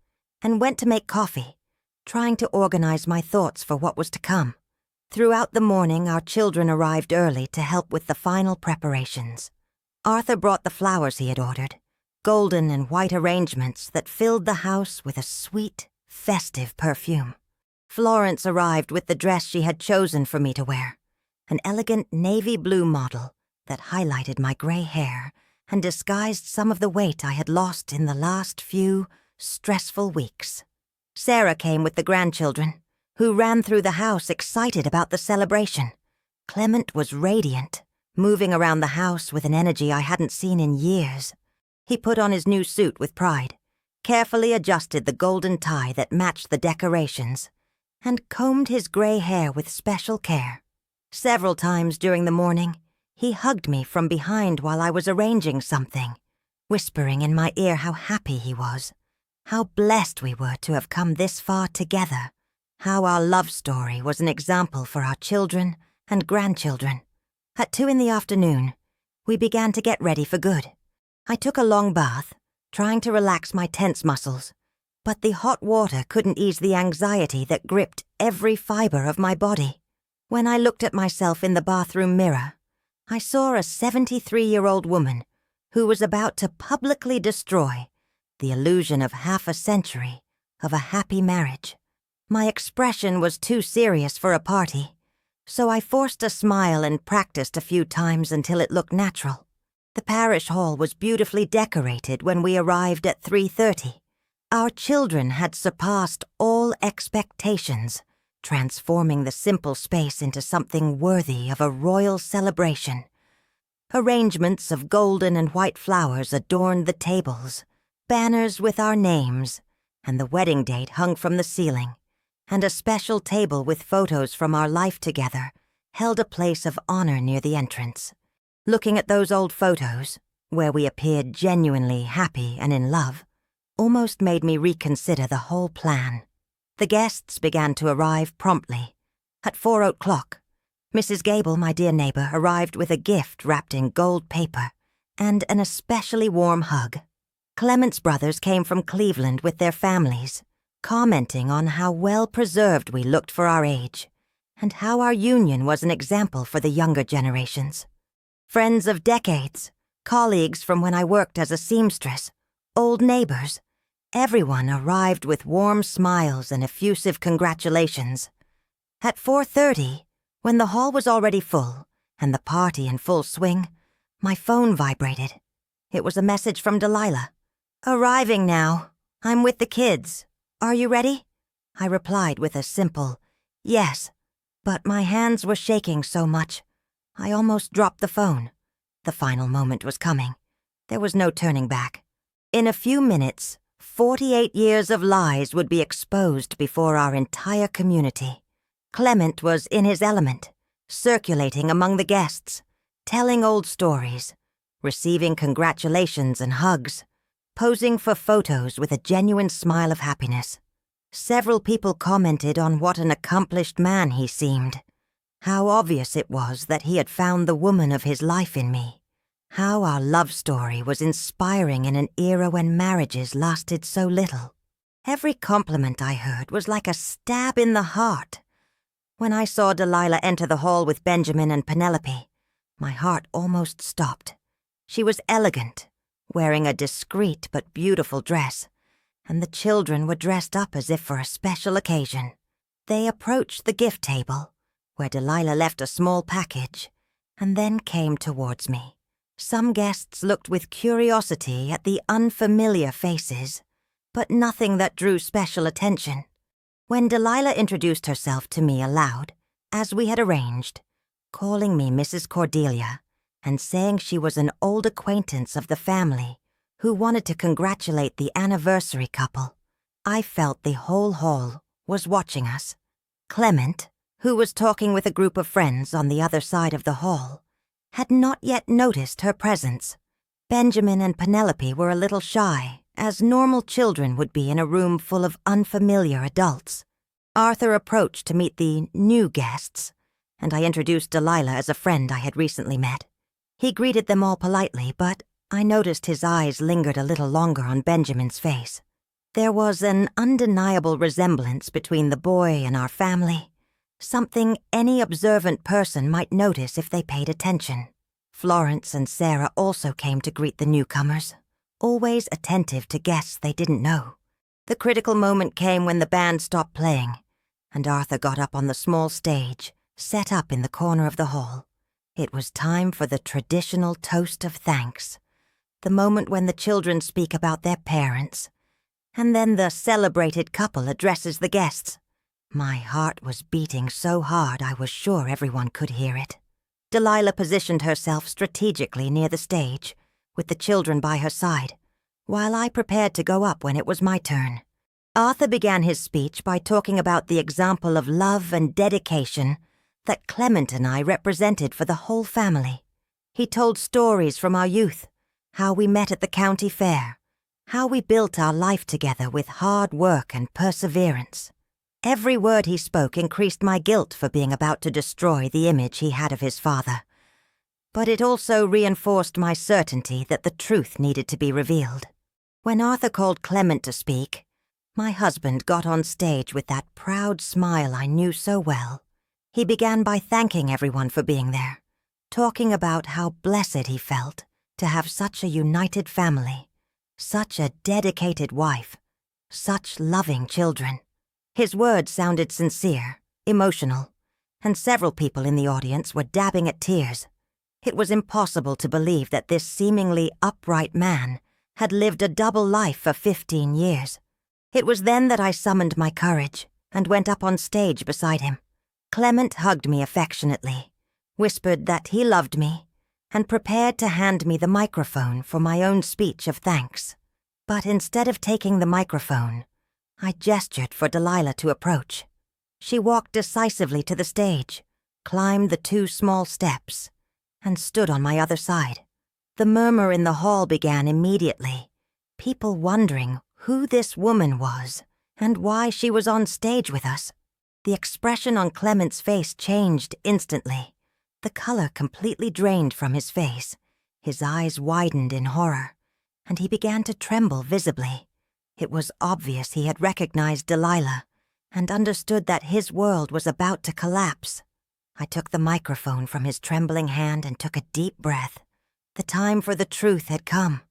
and went to make coffee, trying to organize my thoughts for what was to come. Throughout the morning, our children arrived early to help with the final preparations. Arthur brought the flowers he had ordered, golden and white arrangements that filled the house with a sweet, festive perfume. Florence arrived with the dress she had chosen for me to wear, an elegant navy blue model that highlighted my gray hair and disguised some of the weight I had lost in the last few stressful weeks. Sarah came with the grandchildren, who ran through the house excited about the celebration. Clement was radiant, moving around the house with an energy I hadn't seen in years. He put on his new suit with pride, carefully adjusted the golden tie that matched the decorations, and combed his gray hair with special care. Several times during the morning, he hugged me from behind while I was arranging something, whispering in my ear how happy he was, how blessed we were to have come this far together, how our love story was an example for our children and grandchildren. At 2 p.m, we began to get ready for good. I took a long bath, trying to relax my tense muscles, but the hot water couldn't ease the anxiety that gripped every fiber of my body. When I looked at myself in the bathroom mirror, I saw a 73-year-old woman who was about to publicly destroy the illusion of half a century of a happy marriage. My expression was too serious for a party, so I forced a smile and practiced a few times until it looked natural. The parish hall was beautifully decorated when we arrived at 3:30. Our children had surpassed all expectations, transforming the simple space into something worthy of a royal celebration. Arrangements of golden and white flowers adorned the tables, banners with our names, and the wedding date hung from the ceiling, and a special table with photos from our life together held a place of honor near the entrance. Looking at those old photos, where we appeared genuinely happy and in love, almost made me reconsider the whole plan. The guests began to arrive promptly. At 4:00, Mrs. Gable, my dear neighbor, arrived with a gift wrapped in gold paper and an especially warm hug. Clement's brothers came from Cleveland with their families, commenting on how well preserved we looked for our age, and how our union was an example for the younger generations. Friends of decades, colleagues from when I worked as a seamstress, old neighbors, everyone arrived with warm smiles and effusive congratulations. At 4:30, when the hall was already full and the party in full swing, my phone vibrated. It was a message from Delilah. "Arriving now. I'm with the kids. Are you ready?" I replied with a simple, "Yes," but my hands were shaking so much, I almost dropped the phone. The final moment was coming. There was no turning back. In a few minutes, 48 years of lies would be exposed before our entire community. Clement was in his element, circulating among the guests, telling old stories, receiving congratulations and hugs, posing for photos with a genuine smile of happiness. Several people commented on what an accomplished man he seemed, how obvious it was that he had found the woman of his life in me, how our love story was inspiring in an era when marriages lasted so little. Every compliment I heard was like a stab in the heart. When I saw Delilah enter the hall with Benjamin and Penelope, my heart almost stopped. She was elegant, wearing a discreet but beautiful dress, and the children were dressed up as if for a special occasion. They approached the gift table, where Delilah left a small package, and then came towards me, Some guests looked with curiosity at the unfamiliar faces, but nothing that drew special attention. When Delilah introduced herself to me aloud, as we had arranged, calling me Mrs. Cordelia and saying she was an old acquaintance of the family who wanted to congratulate the anniversary couple, I felt the whole hall was watching us. Clement, who was talking with a group of friends on the other side of the hall, had not yet noticed her presence. Benjamin and Penelope were a little shy, as normal children would be in a room full of unfamiliar adults. Arthur approached to meet the new guests, and I introduced Delilah as a friend I had recently met. He greeted them all politely, but I noticed his eyes lingered a little longer on Benjamin's face. There was an undeniable resemblance between the boy and our family, something any observant person might notice if they paid attention. Florence and Sarah also came to greet the newcomers, always attentive to guests they didn't know. The critical moment came when the band stopped playing, and Arthur got up on the small stage, set up in the corner of the hall. It was time for the traditional toast of thanks, the moment when the children speak about their parents, and then the celebrated couple addresses the guests. My heart was beating so hard I was sure everyone could hear it. Delilah positioned herself strategically near the stage, with the children by her side, while I prepared to go up when it was my turn. Arthur began his speech by talking about the example of love and dedication that Clement and I represented for the whole family. He told stories from our youth, how we met at the county fair, how we built our life together with hard work and perseverance. Every word he spoke increased my guilt for being about to destroy the image he had of his father, but it also reinforced my certainty that the truth needed to be revealed. When Arthur called Clement to speak, my husband got on stage with that proud smile I knew so well. He began by thanking everyone for being there, talking about how blessed he felt to have such a united family, such a dedicated wife, such loving children. His words sounded sincere, emotional, and several people in the audience were dabbing at tears. It was impossible to believe that this seemingly upright man had lived a double life for 15 years. It was then that I summoned my courage and went up on stage beside him. Clement hugged me affectionately, whispered that he loved me, and prepared to hand me the microphone for my own speech of thanks. But instead of taking the microphone, I gestured for Delilah to approach. She walked decisively to the stage, climbed the 2 small steps, and stood on my other side. The murmur in the hall began immediately, people wondering who this woman was and why she was on stage with us. The expression on Clement's face changed instantly. The color completely drained from his face. His eyes widened in horror, and he began to tremble visibly. It was obvious he had recognized Delilah and understood that his world was about to collapse. I took the microphone from his trembling hand and took a deep breath. The time for the truth had come,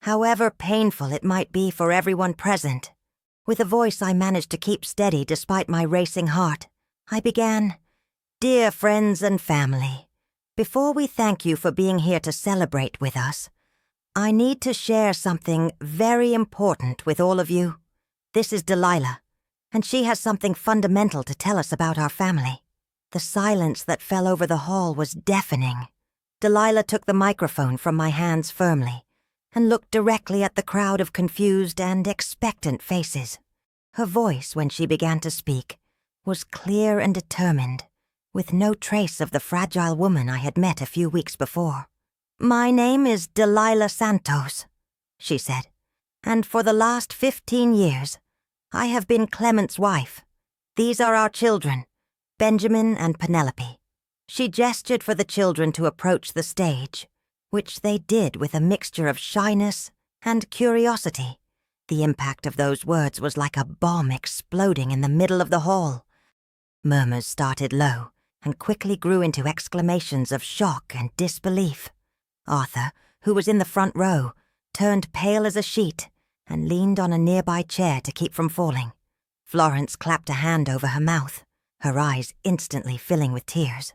however painful it might be for everyone present. With a voice I managed to keep steady despite my racing heart, I began, "Dear friends and family, before we thank you for being here to celebrate with us, I need to share something very important with all of you. This is Delilah, and she has something fundamental to tell us about our family." The silence that fell over the hall was deafening. Delilah took the microphone from my hands firmly and looked directly at the crowd of confused and expectant faces. Her voice, when she began to speak, was clear and determined, with no trace of the fragile woman I had met a few weeks before. "My name is Delilah Santos," she said, "and for the last 15 years, I have been Clement's wife. These are our children, Benjamin and Penelope." She gestured for the children to approach the stage, which they did with a mixture of shyness and curiosity. The impact of those words was like a bomb exploding in the middle of the hall. Murmurs started low and quickly grew into exclamations of shock and disbelief. Arthur, who was in the front row, turned pale as a sheet and leaned on a nearby chair to keep from falling. Florence clapped a hand over her mouth, her eyes instantly filling with tears.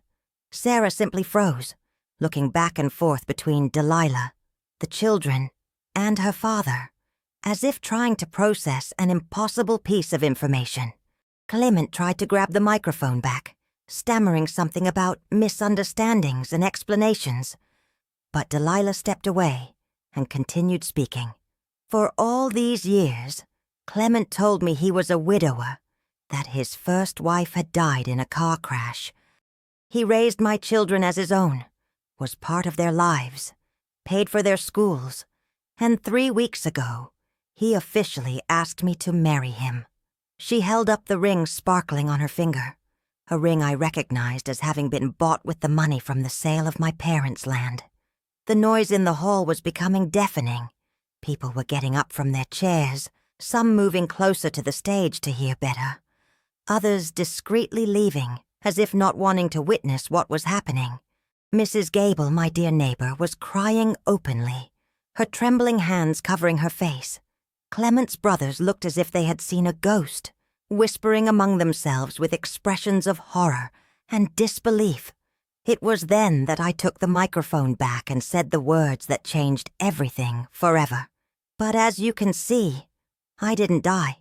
Sarah simply froze, looking back and forth between Delilah, the children, and her father, as if trying to process an impossible piece of information. Clement tried to grab the microphone back, stammering something about misunderstandings and explanations. But Delilah stepped away and continued speaking. For all these years, Clement told me he was a widower, that his first wife had died in a car crash. He raised my children as his own, was part of their lives, paid for their schools, and 3 weeks ago, he officially asked me to marry him. She held up the ring sparkling on her finger, a ring I recognized as having been bought with the money from the sale of my parents' land. The noise in the hall was becoming deafening. People were getting up from their chairs, some moving closer to the stage to hear better, others discreetly leaving, as if not wanting to witness what was happening. Mrs. Gable, my dear neighbor, was crying openly, her trembling hands covering her face. Clement's brothers looked as if they had seen a ghost, whispering among themselves with expressions of horror and disbelief. It was then that I took the microphone back and said the words that changed everything forever. But as you can see, I didn't die.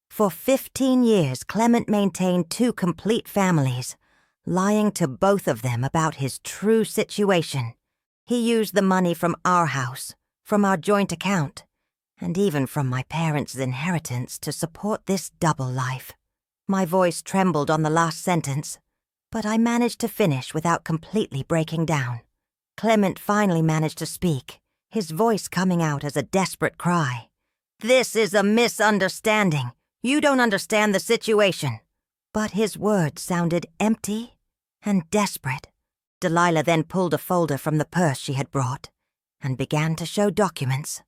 For 15 years, Clement maintained 2 complete families, lying to both of them about his true situation. He used the money from our house, from our joint account, and even from my parents' inheritance to support this double life. My voice trembled on the last sentence, but I managed to finish without completely breaking down. Clement finally managed to speak, his voice coming out as a desperate cry. "This is a misunderstanding. You don't understand the situation." But his words sounded empty and desperate. Delilah then pulled a folder from the purse she had brought and began to show documents.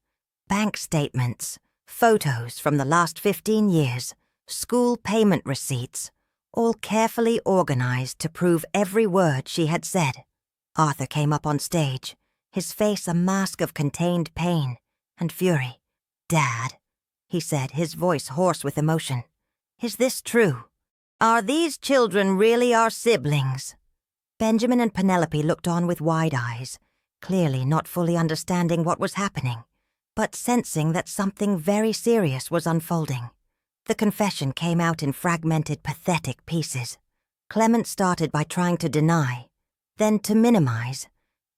Bank statements, photos from the last 15 years, school payment receipts, all carefully organized to prove every word she had said. Arthur came up on stage, his face a mask of contained pain and fury. "Dad," he said, his voice hoarse with emotion, "is this true? Are these children really our siblings?" Benjamin and Penelope looked on with wide eyes, clearly not fully understanding what was happening, but sensing that something very serious was unfolding. The confession came out in fragmented, pathetic pieces. Clement started by trying to deny, then to minimize,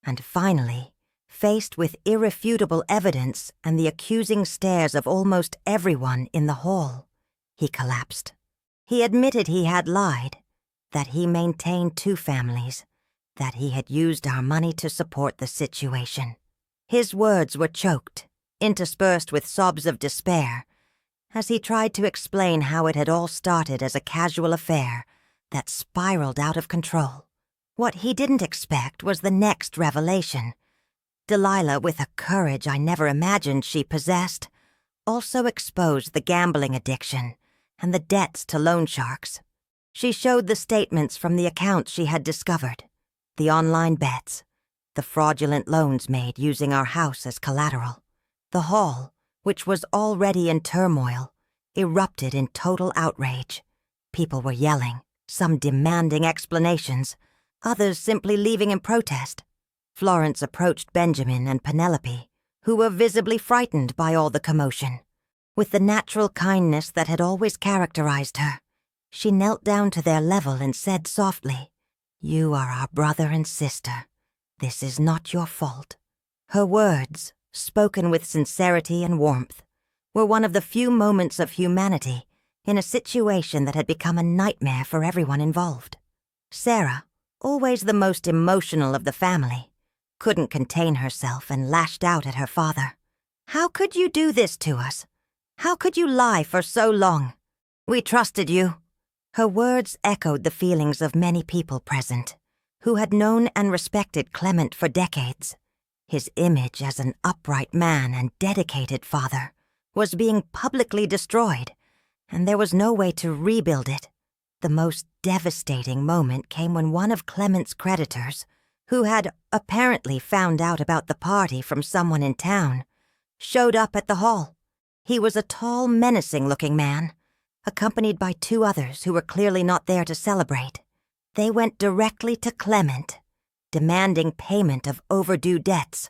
and finally, faced with irrefutable evidence and the accusing stares of almost everyone in the hall, he collapsed. He admitted he had lied, that he maintained 2 families, that he had used our money to support the situation. His words were choked, interspersed with sobs of despair, as he tried to explain how it had all started as a casual affair that spiraled out of control. What he didn't expect was the next revelation. Delilah, with a courage I never imagined she possessed, also exposed the gambling addiction and the debts to loan sharks. She showed the statements from the accounts she had discovered, the online bets, the fraudulent loans made using our house as collateral. The hall, which was already in turmoil, erupted in total outrage. People were yelling, some demanding explanations, others simply leaving in protest. Florence approached Benjamin and Penelope, who were visibly frightened by all the commotion. With the natural kindness that had always characterized her, she knelt down to their level and said softly, "You are our brother and sister. This is not your fault." Her words, spoken with sincerity and warmth, were one of the few moments of humanity in a situation that had become a nightmare for everyone involved. Sarah, always the most emotional of the family, couldn't contain herself and lashed out at her father. "How could you do this to us? How could you lie for so long? We trusted you." Her words echoed the feelings of many people present, who had known and respected Clement for decades. His image as an upright man and dedicated father was being publicly destroyed, and there was no way to rebuild it. The most devastating moment came when one of Clement's creditors, who had apparently found out about the party from someone in town, showed up at the hall. He was a tall, menacing-looking man, accompanied by 2 others who were clearly not there to celebrate. They went directly to Clement, demanding payment of overdue debts,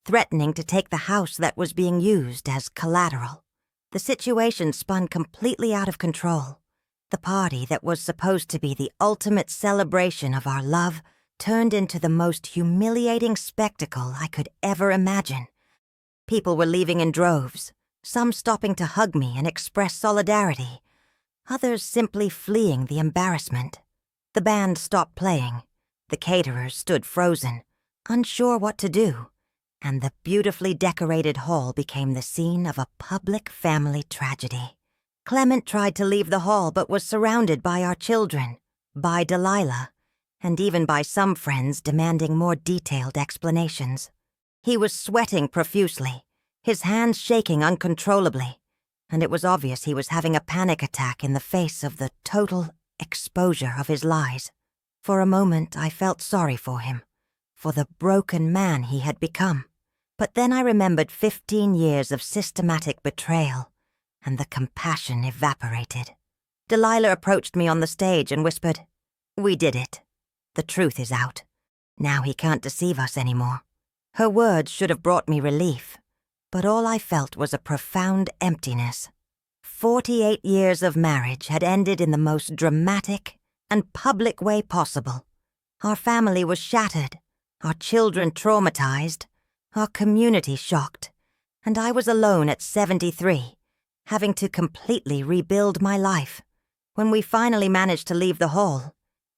threatening to take the house that was being used as collateral. The situation spun completely out of control. The party that was supposed to be the ultimate celebration of our love turned into the most humiliating spectacle I could ever imagine. People were leaving in droves, some stopping to hug me and express solidarity, others simply fleeing the embarrassment. The band stopped playing, the caterers stood frozen, unsure what to do, and the beautifully decorated hall became the scene of a public family tragedy. Clement tried to leave the hall but was surrounded by our children, by Delilah, and even by some friends demanding more detailed explanations. He was sweating profusely, his hands shaking uncontrollably, and it was obvious he was having a panic attack in the face of the total exposure of his lies. For a moment I felt sorry for him, for the broken man he had become. But then I remembered 15 years of systematic betrayal, and the compassion evaporated. Delilah approached me on the stage and whispered, "We did it. The truth is out. Now he can't deceive us anymore." Her words should have brought me relief, but all I felt was a profound emptiness. 48 years of marriage had ended in the most dramatic and public way possible. Our family was shattered, our children traumatized, our community shocked, and I was alone at 73, having to completely rebuild my life. When we finally managed to leave the hall,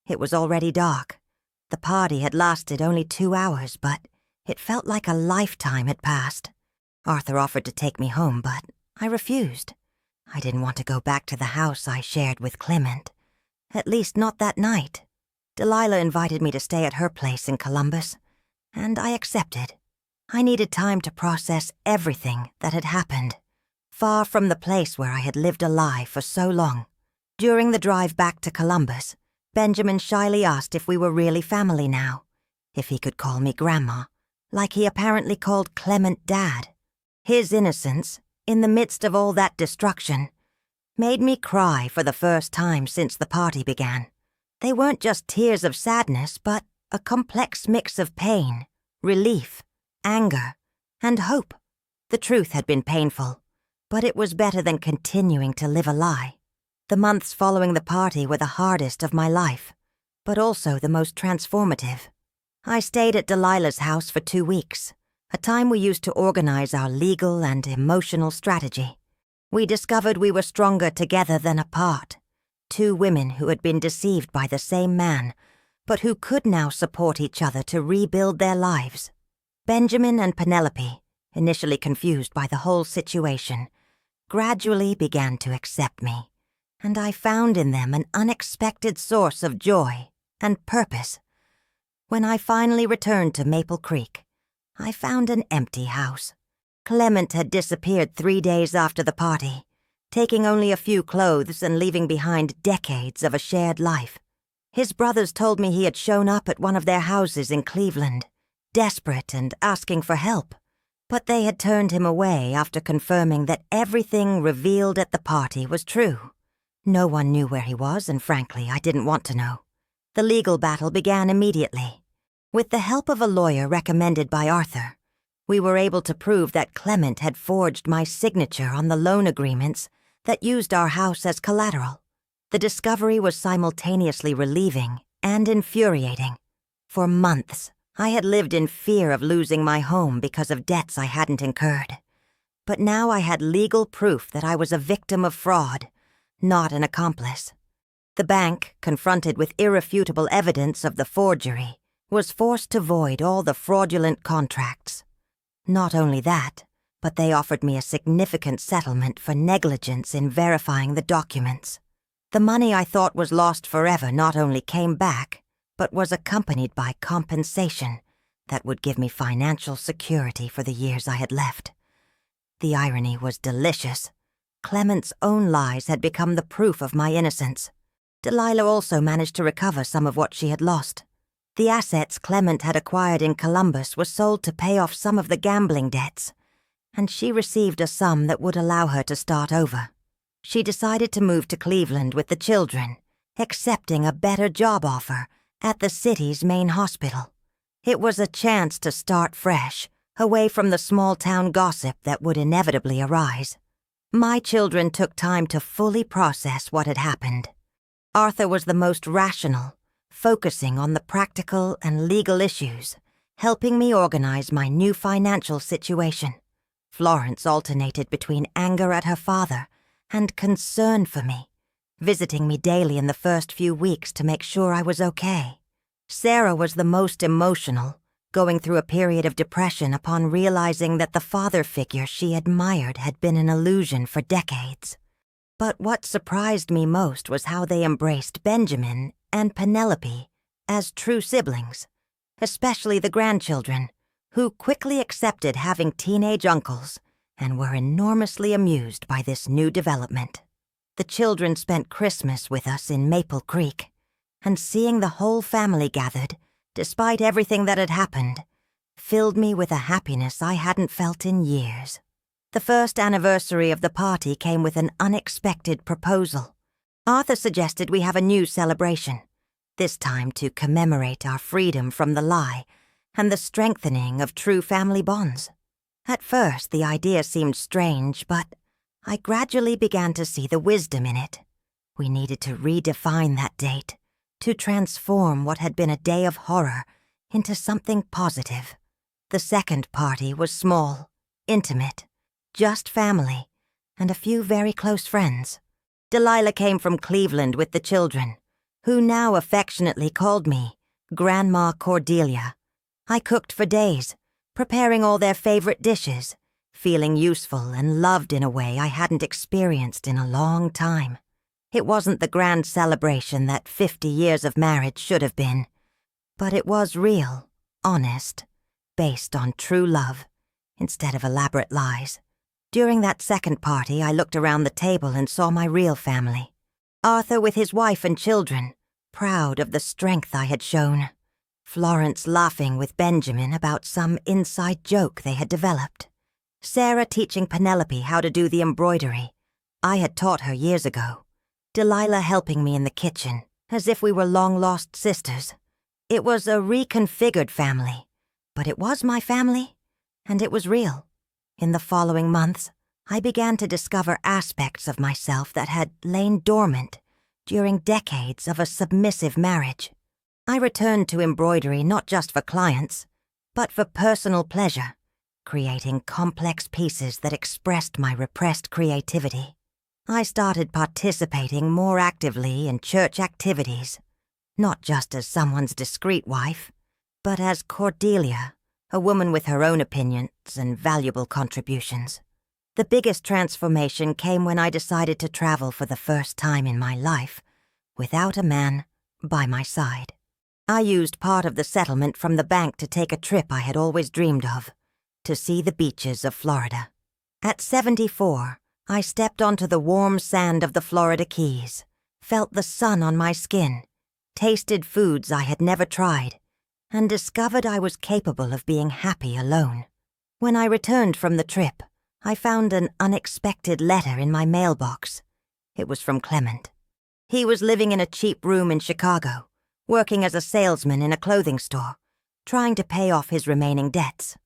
it was already dark. The party had lasted only 2 hours, but it felt like a lifetime had passed. Arthur offered to take me home, but I refused. I didn't want to go back to the house I shared with Clement. At least not that night. Delilah invited me to stay at her place in Columbus, and I accepted. I needed time to process everything that had happened, far from the place where I had lived a lie for so long. During the drive back to Columbus, Benjamin shyly asked if we were really family now, if he could call me Grandma, like he apparently called Clement Dad. His innocence, in the midst of all that destruction, made me cry for the first time since the party began. They weren't just tears of sadness, but a complex mix of pain, relief, anger, and hope. The truth had been painful, but it was better than continuing to live a lie. The months following the party were the hardest of my life, but also the most transformative. I stayed at Delilah's house for 2 weeks, a time we used to organize our legal and emotional strategy. We discovered we were stronger together than apart, 2 women who had been deceived by the same man, but who could now support each other to rebuild their lives. Benjamin and Penelope, initially confused by the whole situation, gradually began to accept me, and I found in them an unexpected source of joy and purpose. When I finally returned to Maple Creek, I found an empty house. Clement had disappeared 3 days after the party, taking only a few clothes and leaving behind decades of a shared life. His brothers told me he had shown up at one of their houses in Cleveland, desperate and asking for help, but they had turned him away after confirming that everything revealed at the party was true. No one knew where he was, and frankly, I didn't want to know. The legal battle began immediately. With the help of a lawyer recommended by Arthur, we were able to prove that Clement had forged my signature on the loan agreements that used our house as collateral. The discovery was simultaneously relieving and infuriating. For months, I had lived in fear of losing my home because of debts I hadn't incurred. But now I had legal proof that I was a victim of fraud, not an accomplice. The bank, confronted with irrefutable evidence of the forgery, was forced to void all the fraudulent contracts. Not only that, but they offered me a significant settlement for negligence in verifying the documents. The money I thought was lost forever not only came back, but was accompanied by compensation that would give me financial security for the years I had left. The irony was delicious. Clement's own lies had become the proof of my innocence. Delilah also managed to recover some of what she had lost. The assets Clement had acquired in Columbus were sold to pay off some of the gambling debts, and she received a sum that would allow her to start over. She decided to move to Cleveland with the children, accepting a better job offer at the city's main hospital. It was a chance to start fresh, away from the small-town gossip that would inevitably arise. My children took time to fully process what had happened. Arthur was the most rational, focusing on the practical and legal issues, helping me organize my new financial situation. Florence alternated between anger at her father and concern for me, visiting me daily in the first few weeks to make sure I was okay. Sarah was the most emotional, going through a period of depression upon realizing that the father figure she admired had been an illusion for decades. But what surprised me most was how they embraced Benjamin and Penelope as true siblings, especially the grandchildren, who quickly accepted having teenage uncles and were enormously amused by this new development. The children spent Christmas with us in Maple Creek, and seeing the whole family gathered, despite everything that had happened, filled me with a happiness I hadn't felt in years. The first anniversary of the party came with an unexpected proposal. Arthur suggested we have a new celebration, this time to commemorate our freedom from the lie and the strengthening of true family bonds. At first, the idea seemed strange, but I gradually began to see the wisdom in it. We needed to redefine that date, to transform what had been a day of horror into something positive. The second party was small, intimate, just family, and a few very close friends. Delilah came from Cleveland with the children, who now affectionately called me Grandma Cordelia. I cooked for days, preparing all their favorite dishes, feeling useful and loved in a way I hadn't experienced in a long time. It wasn't the grand celebration that 50 years of marriage should have been, but it was real, honest, based on true love, instead of elaborate lies. During that second party, I looked around the table and saw my real family. Arthur with his wife and children, proud of the strength I had shown. Florence laughing with Benjamin about some inside joke they had developed. Sarah teaching Penelope how to do the embroidery I had taught her years ago. Delilah helping me in the kitchen, as if we were long-lost sisters. It was a reconfigured family, but it was my family, and it was real. In the following months, I began to discover aspects of myself that had lain dormant during decades of a submissive marriage. I returned to embroidery not just for clients, but for personal pleasure, creating complex pieces that expressed my repressed creativity. I started participating more actively in church activities, not just as someone's discreet wife, but as Cordelia, a woman with her own opinions and valuable contributions. The biggest transformation came when I decided to travel for the first time in my life without a man by my side. I used part of the settlement from the bank to take a trip I had always dreamed of, to see the beaches of Florida. At 74, I stepped onto the warm sand of the Florida Keys, felt the sun on my skin, tasted foods I had never tried, and discovered I was capable of being happy alone. When I returned from the trip, I found an unexpected letter in my mailbox. It was from Clement. He was living in a cheap room in Chicago, working as a salesman in a clothing store, trying to pay off his remaining debts.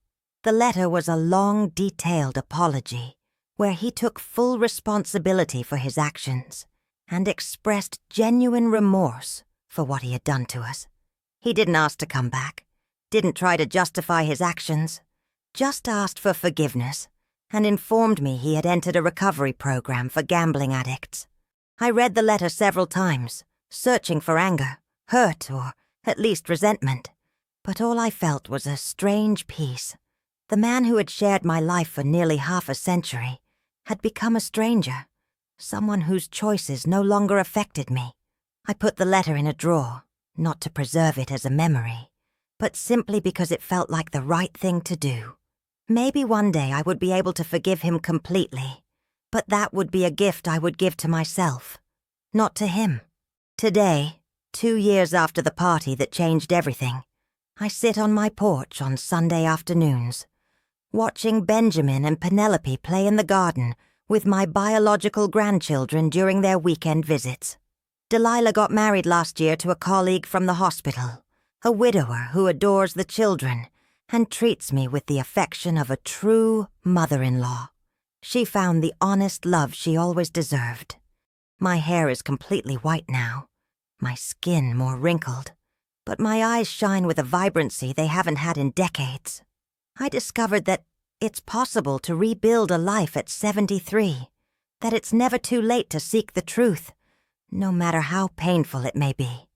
The letter was a long, detailed apology, where he took full responsibility for his actions and expressed genuine remorse for what he had done to us. He didn't ask to come back, didn't try to justify his actions, just asked for forgiveness and informed me he had entered a recovery program for gambling addicts. I read the letter several times, searching for anger, hurt, or at least resentment, but all I felt was a strange peace. The man who had shared my life for nearly half a century had become a stranger, someone whose choices no longer affected me. I put the letter in a drawer, not to preserve it as a memory, but simply because it felt like the right thing to do. Maybe one day I would be able to forgive him completely, but that would be a gift I would give to myself, not to him. Today, 2 years after the party that changed everything, I sit on my porch on Sunday afternoons, watching Benjamin and Penelope play in the garden with my biological grandchildren during their weekend visits. Delilah got married last year to a colleague from the hospital, a widower who adores the children and treats me with the affection of a true mother-in-law. She found the honest love she always deserved. My hair is completely white now, my skin more wrinkled, but my eyes shine with a vibrancy they haven't had in decades. I discovered that it's possible to rebuild a life at 73, that it's never too late to seek the truth, no matter how painful it may be.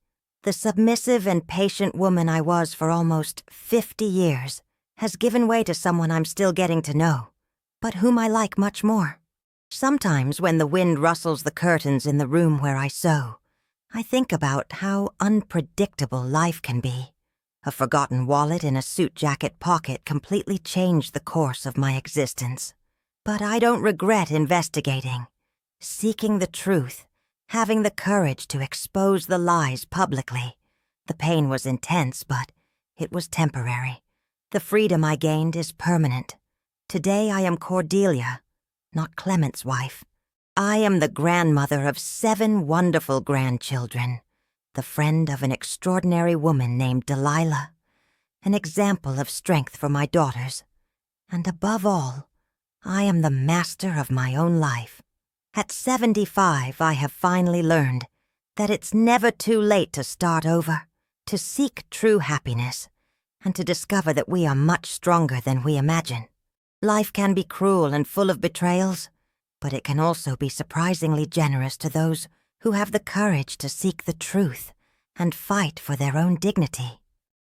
The submissive and patient woman I was for almost 50 years has given way to someone I'm still getting to know, but whom I like much more. Sometimes when the wind rustles the curtains in the room where I sew, I think about how unpredictable life can be. A forgotten wallet in a suit jacket pocket completely changed the course of my existence. But I don't regret investigating, seeking the truth, having the courage to expose the lies publicly. The pain was intense, but it was temporary. The freedom I gained is permanent. Today I am Cordelia, not Clement's wife. I am the grandmother of 7 wonderful grandchildren, the friend of an extraordinary woman named Delilah, an example of strength for my daughters, and above all, I am the master of my own life. At 75, I have finally learned that it's never too late to start over, to seek true happiness, and to discover that we are much stronger than we imagine. Life can be cruel and full of betrayals, but it can also be surprisingly generous to those who have the courage to seek the truth and fight for their own dignity.